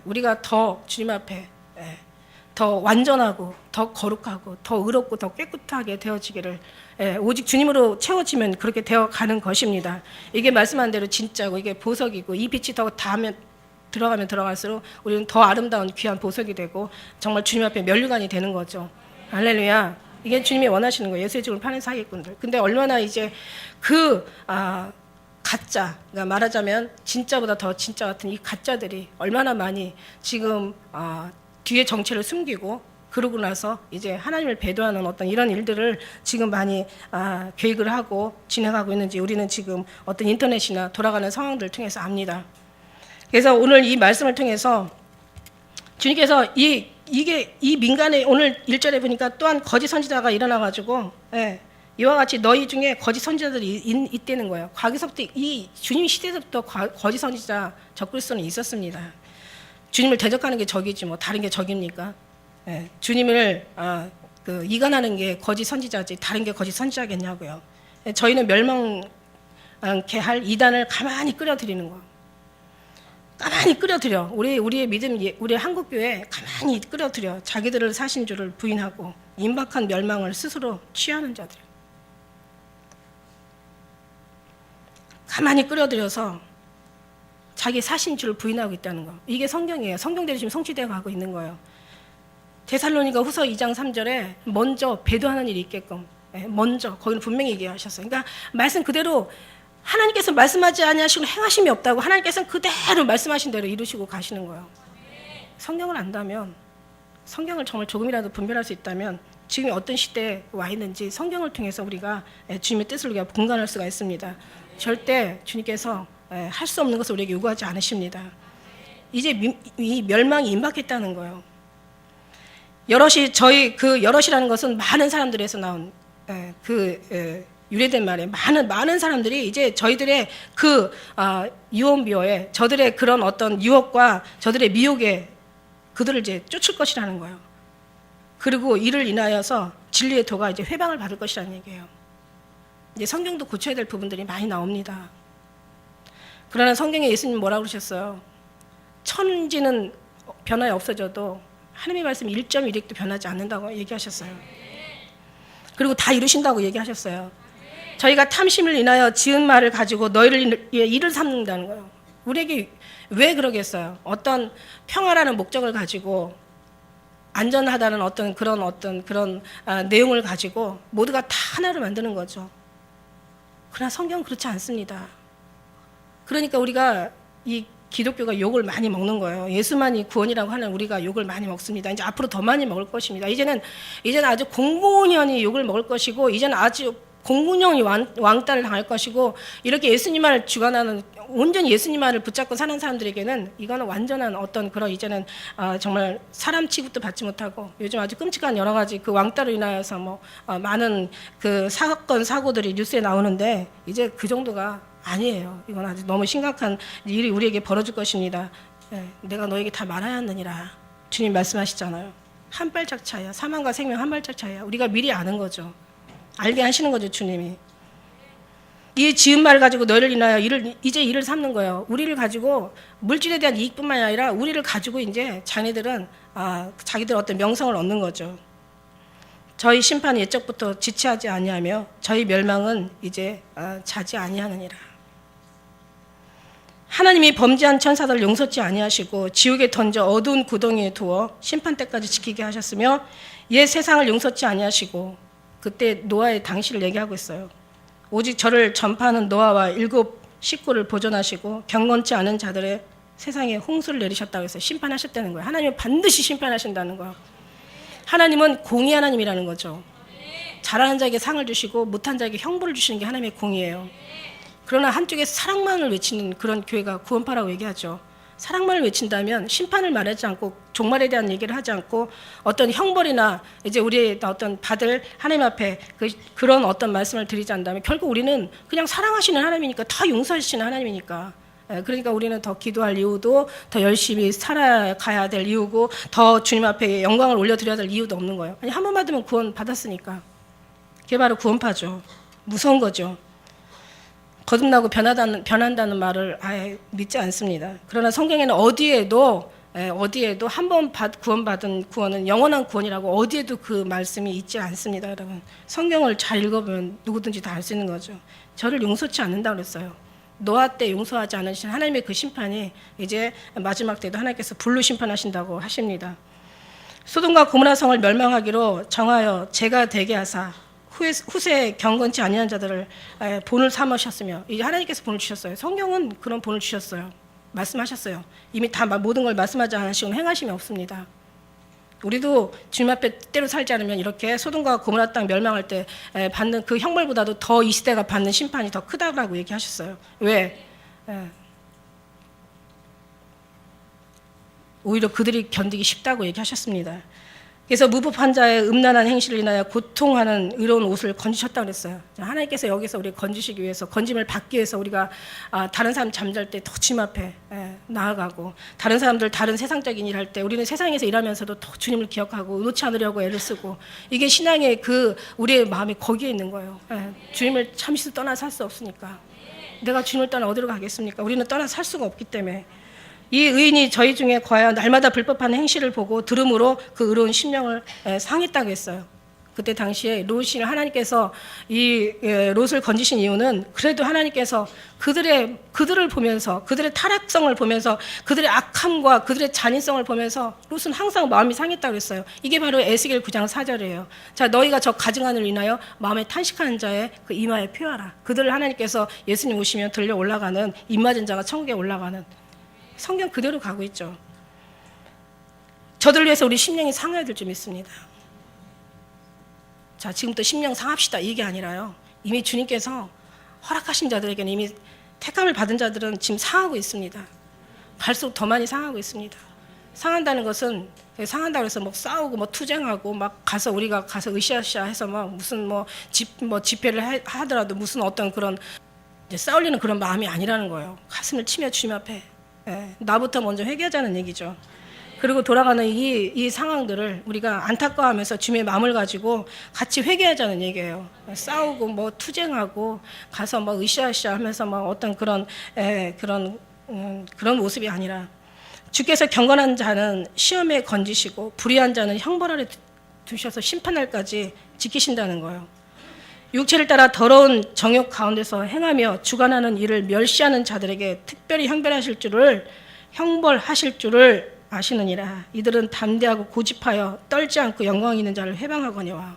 우리가 더 주님 앞에 더 완전하고 더 거룩하고 더 의롭고 더 깨끗하게 되어지기를 오직 주님으로 채워지면 그렇게 되어가는 것입니다. 이게 말씀한 대로 진짜고 이게 보석이고 이 빛이 더 들어가면 들어갈수록 우리는 더 아름다운 귀한 보석이 되고 정말 주님 앞에 면류관이 되는 거죠. 할렐루야. 이게 주님이 원하시는 거예요. 예수의 죽음을 파는 사기꾼들. 근데 얼마나 이제 가짜, 그러니까 말하자면 진짜보다 더 진짜 같은 이 가짜들이 얼마나 많이 지금 뒤에 정체를 숨기고 그러고 나서 이제 하나님을 배도하는 어떤 이런 일들을 지금 많이 계획을 하고 진행하고 있는지 우리는 지금 어떤 인터넷이나 돌아가는 상황들을 통해서 압니다. 그래서 오늘 이 말씀을 통해서 주님께서 이 민간에 오늘 1절에 보니까 또한 거짓 선지자가 일어나가지고 이와 같이 너희 중에 거짓 선지자들이 있다는 거예요. 과거서부터 이 주님 시대에서부터 거짓 선지자 적그리스도는 있었습니다. 주님을 대적하는 게 적이지 뭐 다른 게 적입니까? 주님을 이간하는 게 거짓 선지자지 다른 게 거짓 선지자겠냐고요. 저희는 멸망케 할 이단을 가만히 끌어들이는 거. 가만히 끌어들여. 우리의 믿음, 우리 한국교회 가만히 끌어들여. 자기들을 사신 줄을 부인하고 임박한 멸망을 스스로 취하는 자들. 가만히 끌어들여서 자기 사신 줄을 부인하고 있다는 거. 이게 성경이에요. 성경대로 지금 성취되어 가고 있는 거예요. 데살로니가 후서 2장 3절에 먼저 배도하는 일이 있게끔 먼저 거기는 분명히 얘기하셨어요. 그러니까 말씀 그대로 하나님께서 말씀하지 아니하시고 행하심이 없다고 하나님께서는 그대로 말씀하신 대로 이루시고 가시는 거예요. 성경을 안다면 성경을 정말 조금이라도 분별할 수 있다면 지금 어떤 시대에 와 있는지 성경을 통해서 우리가 주님의 뜻을 우리가 분간할 수가 있습니다. 절대 주님께서 할 수 없는 것을 우리에게 요구하지 않으십니다. 이제 이 멸망이 임박했다는 거예요. 여럿이 여럿이라는 것은 많은 사람들에서 나온 유래된 말이에요. 많은 사람들이 이제 저희들의 유언비어에 저들의 그런 어떤 유혹과 저들의 미혹에 그들을 이제 쫓을 것이라는 거예요. 그리고 이를 인하여서 진리의 도가 이제 회방을 받을 것이라는 얘기예요. 이제 성경도 고쳐야 될 부분들이 많이 나옵니다. 그러나 성경에 예수님 뭐라고 그러셨어요? 천지는 변화에 없어져도 하나님의 말씀 1.1획도 변하지 않는다고 얘기하셨어요. 그리고 다 이루신다고 얘기하셨어요. 저희가 탐심을 인하여 지은 말을 가지고 너희를 일을 삼는다는 거예요. 우리에게 왜 그러겠어요? 어떤 평화라는 목적을 가지고 안전하다는 그런 내용을 가지고 모두가 다 하나를 만드는 거죠. 그러나 성경은 그렇지 않습니다. 그러니까 우리가 이 기독교가 욕을 많이 먹는 거예요. 예수만이 구원이라고 하는 우리가 욕을 많이 먹습니다. 이제 앞으로 더 많이 먹을 것입니다. 이제는 아주 공공연히 욕을 먹을 것이고, 이제는 아주 공공연히 왕따를 당할 것이고, 이렇게 예수님만을 주관하는, 온전히 예수님만을 붙잡고 사는 사람들에게는 이거는 완전한 어떤 그런 이제는 정말 사람 취급도 받지 못하고, 요즘 아주 끔찍한 여러 가지 그 왕따로 인하여서 많은 그 사건 사고들이 뉴스에 나오는데, 이제 그 정도가 아니에요. 이건 아주 너무 심각한 일이 우리에게 벌어질 것입니다. 내가 너에게 다 말하야 하느니라. 주님 말씀하시잖아요. 한 발짝 차이야. 사망과 생명 한 발짝 차이야. 우리가 미리 아는 거죠. 알게 하시는 거죠, 주님이. 이 지은 말을 가지고 너희를 인하여 일을 삼는 거예요. 우리를 가지고 물질에 대한 이익뿐만이 아니라 우리를 가지고 이제 자기들은 자기들 어떤 명성을 얻는 거죠. 저희 심판은 옛적부터 지체하지 아니하며 저희 멸망은 이제 자지 아니하느니라. 하나님이 범죄한 천사들을 용서치 아니하시고 지옥에 던져 어두운 구덩이에 두어 심판 때까지 지키게 하셨으며 옛 세상을 용서치 아니하시고, 그때 노아의 당시를 얘기하고 있어요. 오직 저를 전파하는 노아와 7 식구를 보존하시고 경건치 않은 자들의 세상에 홍수를 내리셨다고 했어요. 심판하셨다는 거예요. 하나님은 반드시 심판하신다는 거예요. 하나님은 공의 하나님이라는 거죠. 잘하는 자에게 상을 주시고 못한 자에게 형벌을 주시는 게 하나님의 공의예요. 그러나 한쪽에서 사랑만을 외치는 그런 교회가 구원파라고 얘기하죠. 사랑만을 외친다면 심판을 말하지 않고 종말에 대한 얘기를 하지 않고 어떤 형벌이나 이제 우리의 어떤 받을 하나님 앞에 그런 어떤 말씀을 드리지 않다면 결국 우리는 그냥 사랑하시는 하나님이니까, 다 용서하시는 하나님이니까, 그러니까 우리는 더 기도할 이유도, 더 열심히 살아가야 될 이유고, 더 주님 앞에 영광을 올려드려야 될 이유도 없는 거예요. 아니, 한 번 받으면 구원 받았으니까. 그게 바로 구원파죠. 무서운 거죠. 거듭나고 변한다는 말을 아예 믿지 않습니다. 그러나 성경에는 어디에도 한 번 구원받은 구원은 영원한 구원이라고 어디에도 그 말씀이 있지 않습니다, 여러분. 성경을 잘 읽어보면 누구든지 다 알 수 있는 거죠. 저를 용서치 않는다고 그랬어요. 노아 때 용서하지 않으신 하나님의 그 심판이 이제 마지막 때도 하나님께서 불로 심판하신다고 하십니다. 소돔과 고모라 성을 멸망하기로 정하여 제가 되게 하사 후세 경건치 아니한 자들을 본을 삼으셨으며, 이제 하나님께서 본을 주셨어요. 성경은 그런 본을 주셨어요. 말씀하셨어요. 이미 다 모든 걸 말씀하지 않으시고 행하심이 없습니다. 우리도 주님 앞에 때로 살지 않으면 이렇게 소돔과 고모라 땅 멸망할 때 받는 그 형벌보다도 더 이 시대가 받는 심판이 더 크다고 얘기하셨어요. 왜? 오히려 그들이 견디기 쉽다고 얘기하셨습니다. 그래서 무법한 자의 음란한 행실을 인하여 고통하는 의로운 옷을 건지셨다고 그랬어요. 하나님께서 여기서 우리 건지시기 위해서, 건짐을 받기 위해서 우리가 다른 사람 잠잘 때 더 주님 앞에 나아가고, 다른 사람들 다른 세상적인 일 할 때 우리는 세상에서 일하면서도 더 주님을 기억하고 놓지 않으려고 애를 쓰고, 이게 신앙의 우리의 마음이 거기에 있는 거예요. 주님을 잠시 떠나 살 수 없으니까. 내가 주님을 떠나 어디로 가겠습니까? 우리는 떠나 살 수가 없기 때문에. 이 의인이 저희 중에 과연 날마다 불법한 행실을 보고 들음으로 그 의로운 심령을 상했다고 했어요. 그때 당시에 롯이 하나님께서 이 롯을 건지신 이유는, 그래도 하나님께서 그들을 보면서, 그들의 타락성을 보면서, 그들의 악함과 그들의 잔인성을 보면서 롯은 항상 마음이 상했다고 했어요. 이게 바로 에스겔 9장 4절이에요. 자, 너희가 저 가증한을 인하여 마음에 탄식하는 자의 그 이마에 표하라. 그들을 하나님께서 예수님 오시면 들려 올라가는, 입맞은 자가 천국에 올라가는, 성경 그대로 가고 있죠. 저들 위해서 우리 심령이 상해야 될 줄 믿습니다. 자, 지금부터 심령 상합시다, 이게 아니라요. 이미 주님께서 허락하신 자들에게는 이미 택함을 받은 자들은 지금 상하고 있습니다. 갈수록 더 많이 상하고 있습니다. 상한다는 것은 상한다고 해서 뭐 싸우고 뭐 투쟁하고 막 가서 우리가 가서 으쌰으쌰 해서 막 무슨 집회를 하더라도 무슨 어떤 그런 이제 싸우려는 그런 마음이 아니라는 거예요. 가슴을 치며 주님 앞에 나부터 먼저 회개하자는 얘기죠. 그리고 돌아가는 이 상황들을 우리가 안타까워하면서 주님의 마음을 가지고 같이 회개하자는 얘기예요. 싸우고 뭐 투쟁하고 가서 뭐 으쌰으쌰 하면서 막 어떤 그런 그런 모습이 아니라 주께서 경건한 자는 시험에 건지시고 불의한 자는 형벌 아래 두셔서 심판날까지 지키신다는 거예요. 육체를 따라 더러운 정욕 가운데서 행하며 주관하는 일을 멸시하는 자들에게 특별히 형벌하실 줄을 아시느니라. 이들은 담대하고 고집하여 떨지 않고 영광 있는 자를 회방하거니와.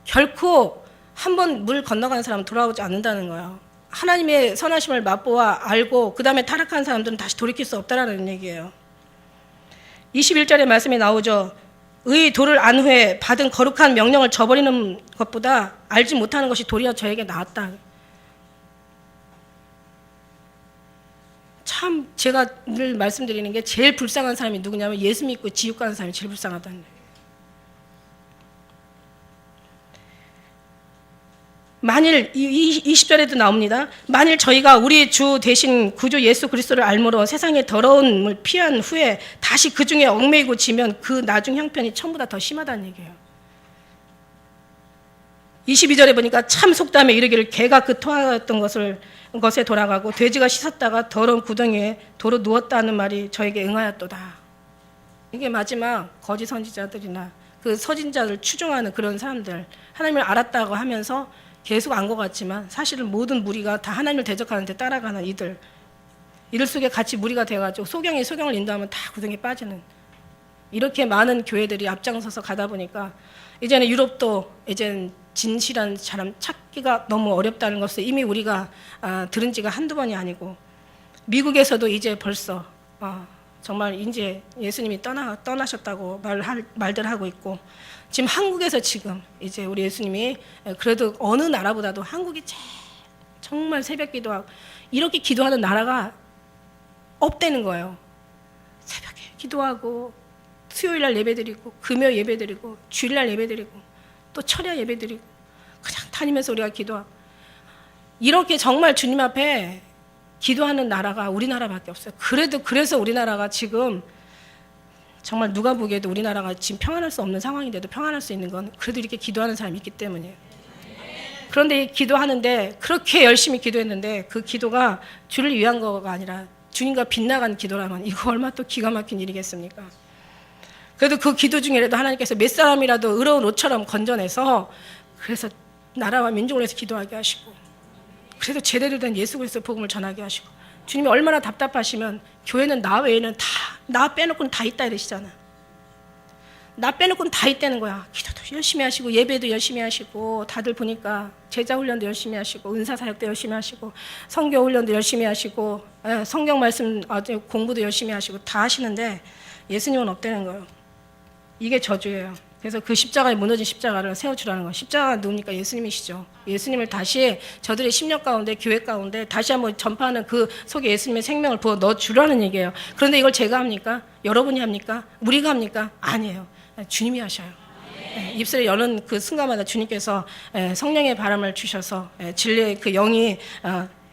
결코 한 번 물 건너가는 사람은 돌아오지 않는다는 거예요. 하나님의 선하심을 맛보아 알고 그 다음에 타락한 사람들은 다시 돌이킬 수 없다라는 얘기예요. 21절의 말씀이 나오죠. 의 도를 안 후에 받은 거룩한 명령을 저버리는 것보다 알지 못하는 것이 도리어 저에게 나았다. 참 제가 늘 말씀드리는 게 제일 불쌍한 사람이 누구냐면 예수 믿고 지옥 가는 사람이 제일 불쌍하다는 거예요. 만일 20절에도 나옵니다. 만일 저희가 우리 주 대신 구주 예수 그리스도를 알므로 세상의 더러움을 피한 후에 다시 그 중에 얽매이고 지면 그 나중 형편이 처음보다 더 심하다는 얘기예요. 22절에 보니까 참 속담에 이르기를 개가 그 토하였던 것에 돌아가고 돼지가 씻었다가 더러운 구덩이에 도로 누웠다는 말이 저에게 응하였도다. 이게 마지막 거짓 선지자들이나 그 서진자를 추종하는 그런 사람들, 하나님을 알았다고 하면서 계속 안 것 같지만 사실은 모든 무리가 다 하나님을 대적하는데 따라가는 이들 속에 같이 무리가 돼가지고 소경을 인도하면 다 구덩이에 빠지는 이렇게 많은 교회들이 앞장서서 가다 보니까 이제는 유럽도 이제는 진실한 사람 찾기가 너무 어렵다는 것을 이미 우리가 들은 지가 한두 번이 아니고 미국에서도 이제 벌써 정말 이제 예수님이 떠나셨다고 말들 하고 있고 지금 한국에서 지금 이제 우리 예수님이 그래도 어느 나라보다도 한국이 정말 새벽 기도하고 이렇게 기도하는 나라가 없다는 거예요. 새벽에 기도하고 수요일날 예배드리고 금요 예배드리고 주일날 예배드리고 또 철야 예배드리고 그냥 다니면서 우리가 기도하고 이렇게 정말 주님 앞에 기도하는 나라가 우리나라밖에 없어요. 그래서 우리나라가 지금 정말 누가 보기에도 우리나라가 지금 평안할 수 없는 상황인데도 평안할 수 있는 건 그래도 이렇게 기도하는 사람이 있기 때문이에요. 그런데 기도하는데 그렇게 열심히 기도했는데 그 기도가 주를 위한 거가 아니라 주님과 빗나간 기도라면 이거 얼마나 또 기가 막힌 일이겠습니까? 그래도 그 기도 중에라도 하나님께서 몇 사람이라도 의로운 옷처럼 건져내서 그래서 나라와 민족을 위해서 기도하게 하시고 그래도 제대로 된 예수 그리스도의 복음을 전하게 하시고 주님이 얼마나 답답하시면 교회는 나 외에는 나 빼놓고는 다 있다 이러시잖아. 나 빼놓고는 다 있다는 거야. 기도도 열심히 하시고 예배도 열심히 하시고 다들 보니까 제자 훈련도 열심히 하시고 은사 사역도 열심히 하시고 성경 훈련도 열심히 하시고 성경 말씀 공부도 열심히 하시고 다 하시는데 예수님은 없다는 거예요. 이게 저주예요. 그래서 그 십자가에 무너진 십자가를 세워주라는 거예요. 십자가가 누굽니까? 예수님이시죠. 예수님을 다시 저들의 심령 가운데 교회 가운데 다시 한번 전파하는 그 속에 예수님의 생명을 부어 넣어주라는 얘기예요. 그런데 이걸 제가 합니까? 여러분이 합니까? 우리가 합니까? 아니에요. 주님이 하셔요. 입술에 여는 그 순간마다 주님께서 성령의 바람을 주셔서 진리의 그 영이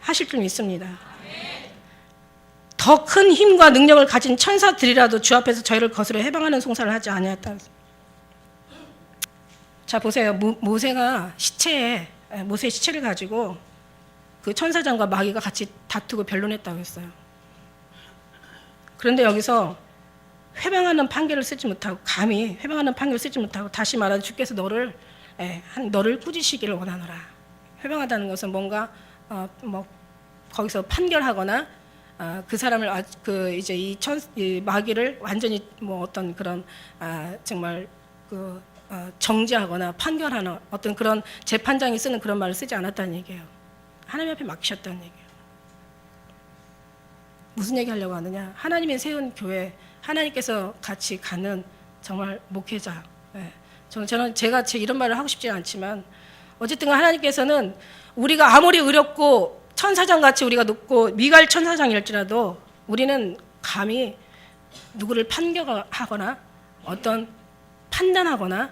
하실 줄 믿습니다. 더 큰 힘과 능력을 가진 천사들이라도 주 앞에서 저희를 거스려 해방하는 송사를 하지 아니하였다. 자 보세요. 모세의 시체를 가지고 그 천사장과 마귀가 같이 다투고 변론했다고 했어요. 그런데 여기서 회방하는 판결을 쓰지 못하고 감히 회방하는 판결을 쓰지 못하고 다시 말하면 주께서 너를 꾸짖으시기를 원하노라. 회방하다는 것은 뭔가 거기서 판결하거나 그 사람을 이제 이 마귀를 완전히 어떤 그런 정말 정죄하거나 판결하는 어떤 그런 재판장이 쓰는 그런 말을 쓰지 않았다는 얘기예요. 하나님 앞에 맡기셨다는 얘기예요. 무슨 얘기 하려고 하느냐? 하나님이 세운 교회, 하나님께서 같이 가는 정말 목회자. 저는 제가 이런 말을 하고 싶지 않지만 어쨌든 하나님께서는 우리가 아무리 의롭고 천사장같이 우리가 높고 미갈 천사장일지라도 우리는 감히 누구를 판결하거나 어떤 판단하거나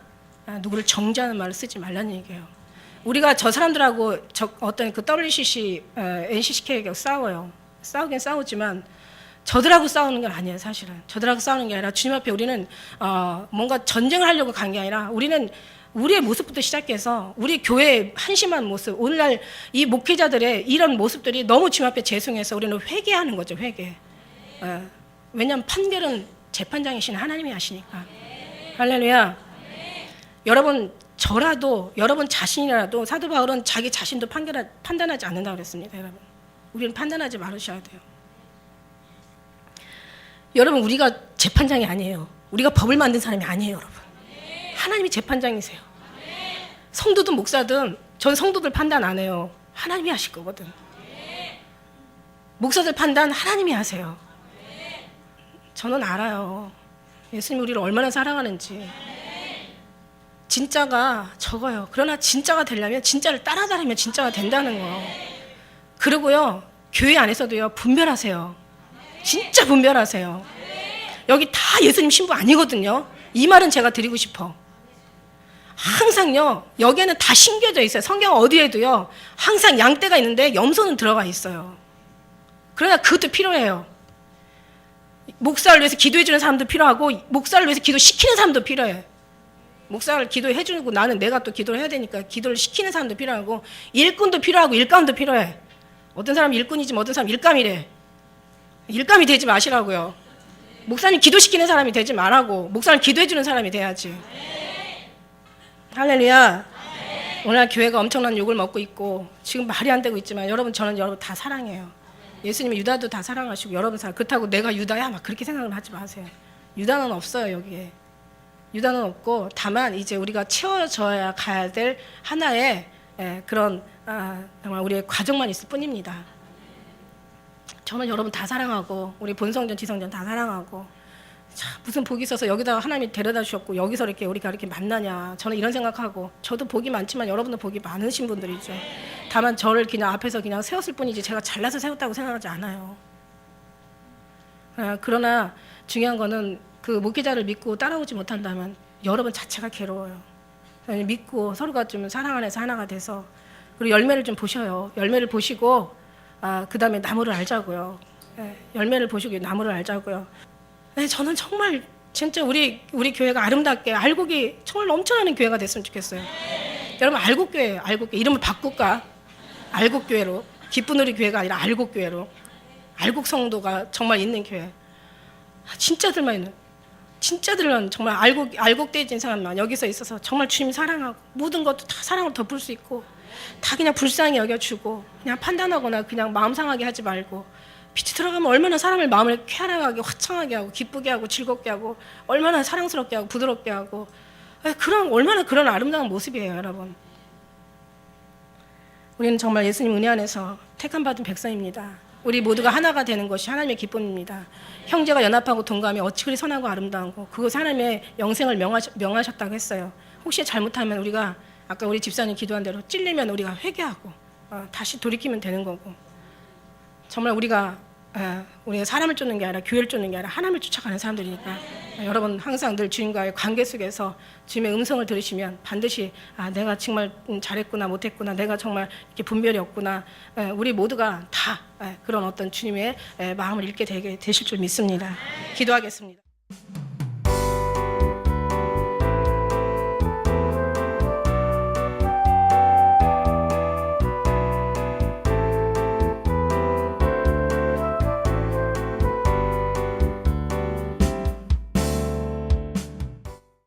누구를 정죄하는 말을 쓰지 말라는 얘기예요. 우리가 저 사람들하고 어떤 그 WCC, NCCK하고 싸워요. 싸우긴 싸우지만 저들하고 싸우는 건 아니에요, 사실은. 저들하고 싸우는 게 아니라 주님 앞에 우리는 뭔가 전쟁을 하려고 간 게 아니라 우리는 우리의 모습부터 시작해서 우리 교회의 한심한 모습, 오늘날 이 목회자들의 이런 모습들이 너무 주님 앞에 죄송해서 우리는 회개하는 거죠, 회개. 왜냐하면 판결은 재판장이신 하나님이 하시니까. 할렐루야. 여러분 저라도 여러분 자신이라도 사도 바울은 자기 자신도 판단하지 않는다고 그랬습니다. 여러분 우리는 판단하지 말으셔야 돼요. 여러분 우리가 재판장이 아니에요. 우리가 법을 만든 사람이 아니에요. 여러분 하나님이 재판장이세요. 성도든 목사든 전 성도들 판단 안 해요. 하나님이 하실 거거든. 목사들 판단 하나님이 하세요. 저는 알아요. 예수님이 우리를 얼마나 사랑하는지. 진짜가 적어요. 그러나 진짜가 되려면 진짜를 따라다니면 진짜가 된다는 거. 그리고요 교회 안에서도요 분별하세요. 진짜 분별하세요. 여기 다 예수님 신부 아니거든요. 이 말은 제가 드리고 싶어. 항상요 여기에는 다 심겨져 있어요. 성경 어디에도요 항상 양떼가 있는데 염소는 들어가 있어요. 그러나 그것도 필요해요. 목사를 위해서 기도해주는 사람도 필요하고 목사를 위해서 기도시키는 사람도 필요해. 목사를 기도해주고 나는 내가 또 기도를 해야 되니까 기도를 시키는 사람도 필요하고 일꾼도 필요하고 일감도 필요해. 어떤 사람은 일꾼이지만 어떤 사람은 일감이래. 일감이 되지 마시라고요. 목사님 기도시키는 사람이 되지 말라고. 목사를 기도해주는 사람이 돼야지. 할렐루야. 오늘 교회가 엄청난 욕을 먹고 있고 지금 말이 안 되고 있지만 여러분 저는 여러분 다 사랑해요. 예수님이 유다도 다 사랑하시고 여러분 그렇다고 내가 유다야 막 그렇게 생각을 하지 마세요. 유다는 없어요. 여기에 유다는 없고 다만 이제 우리가 채워져야 가야 될 하나의 그런 정말 우리의 과정만 있을 뿐입니다. 저는 여러분 다 사랑하고 우리 본성전 지성전 다 사랑하고 자, 무슨 복이 있어서 여기다가 하나님이 데려다 주셨고 여기서 이렇게 우리가 이렇게 만나냐. 저는 이런 생각하고 저도 복이 많지만 여러분도 복이 많으신 분들이죠. 다만 저를 그냥 앞에서 그냥 세웠을 뿐이지 제가 잘나서 세웠다고 생각하지 않아요. 그러나 중요한 거는 그 목회자를 믿고 따라오지 못한다면 여러분 자체가 괴로워요. 믿고 서로가 좀 사랑 안에서 하나가 돼서 그리고 열매를 좀 보셔요. 열매를 보시고 그 다음에 나무를 알자고요. 열매를 보시고 나무를 알자고요. 저는 정말 진짜 우리 교회가 아름답게 알곡이 정말 넘쳐나는 교회가 됐으면 좋겠어요. 여러분 알곡교회예요. 알곡교회. 이름을 바꿀까? 알곡교회로. 기쁜 우리 교회가 아니라 알곡교회로. 알곡성도가 정말 있는 교회. 진짜들만 있는. 진짜들만 정말 알곡되어진 사람만 여기서 있어서 정말 주님 사랑하고 모든 것도 다 사랑으로 덮을 수 있고 다 그냥 불쌍히 여겨주고 그냥 판단하거나 그냥 마음 상하게 하지 말고 빛이 들어가면 얼마나 사람을 마음을 쾌활하게 화창하게 하고 기쁘게 하고 즐겁게 하고 얼마나 사랑스럽게 하고 부드럽게 하고 얼마나 그런 아름다운 모습이에요. 여러분 우리는 정말 예수님 은혜 안에서 택함받은 백성입니다. 우리 모두가 하나가 되는 것이 하나님의 기쁨입니다. 형제가 연합하고 동감이 어찌 그리 선하고 아름다운고 그것이 하나님의 영생을 명하셨다고 했어요. 혹시 잘못하면 우리가 아까 우리 집사님 기도한 대로 찔리면 우리가 회개하고 다시 돌이키면 되는 거고 정말 우리가 사람을 쫓는 게 아니라 교회를 쫓는 게 아니라 하나님을 쫓아가는 사람들이니까 여러분 항상 늘 주님과의 관계 속에서 주님의 음성을 들으시면 반드시 내가 정말 잘했구나 못했구나 내가 정말 이렇게 분별이 없구나 우리 모두가 다 그런 어떤 주님의 마음을 읽게 되실 줄 믿습니다. 기도하겠습니다.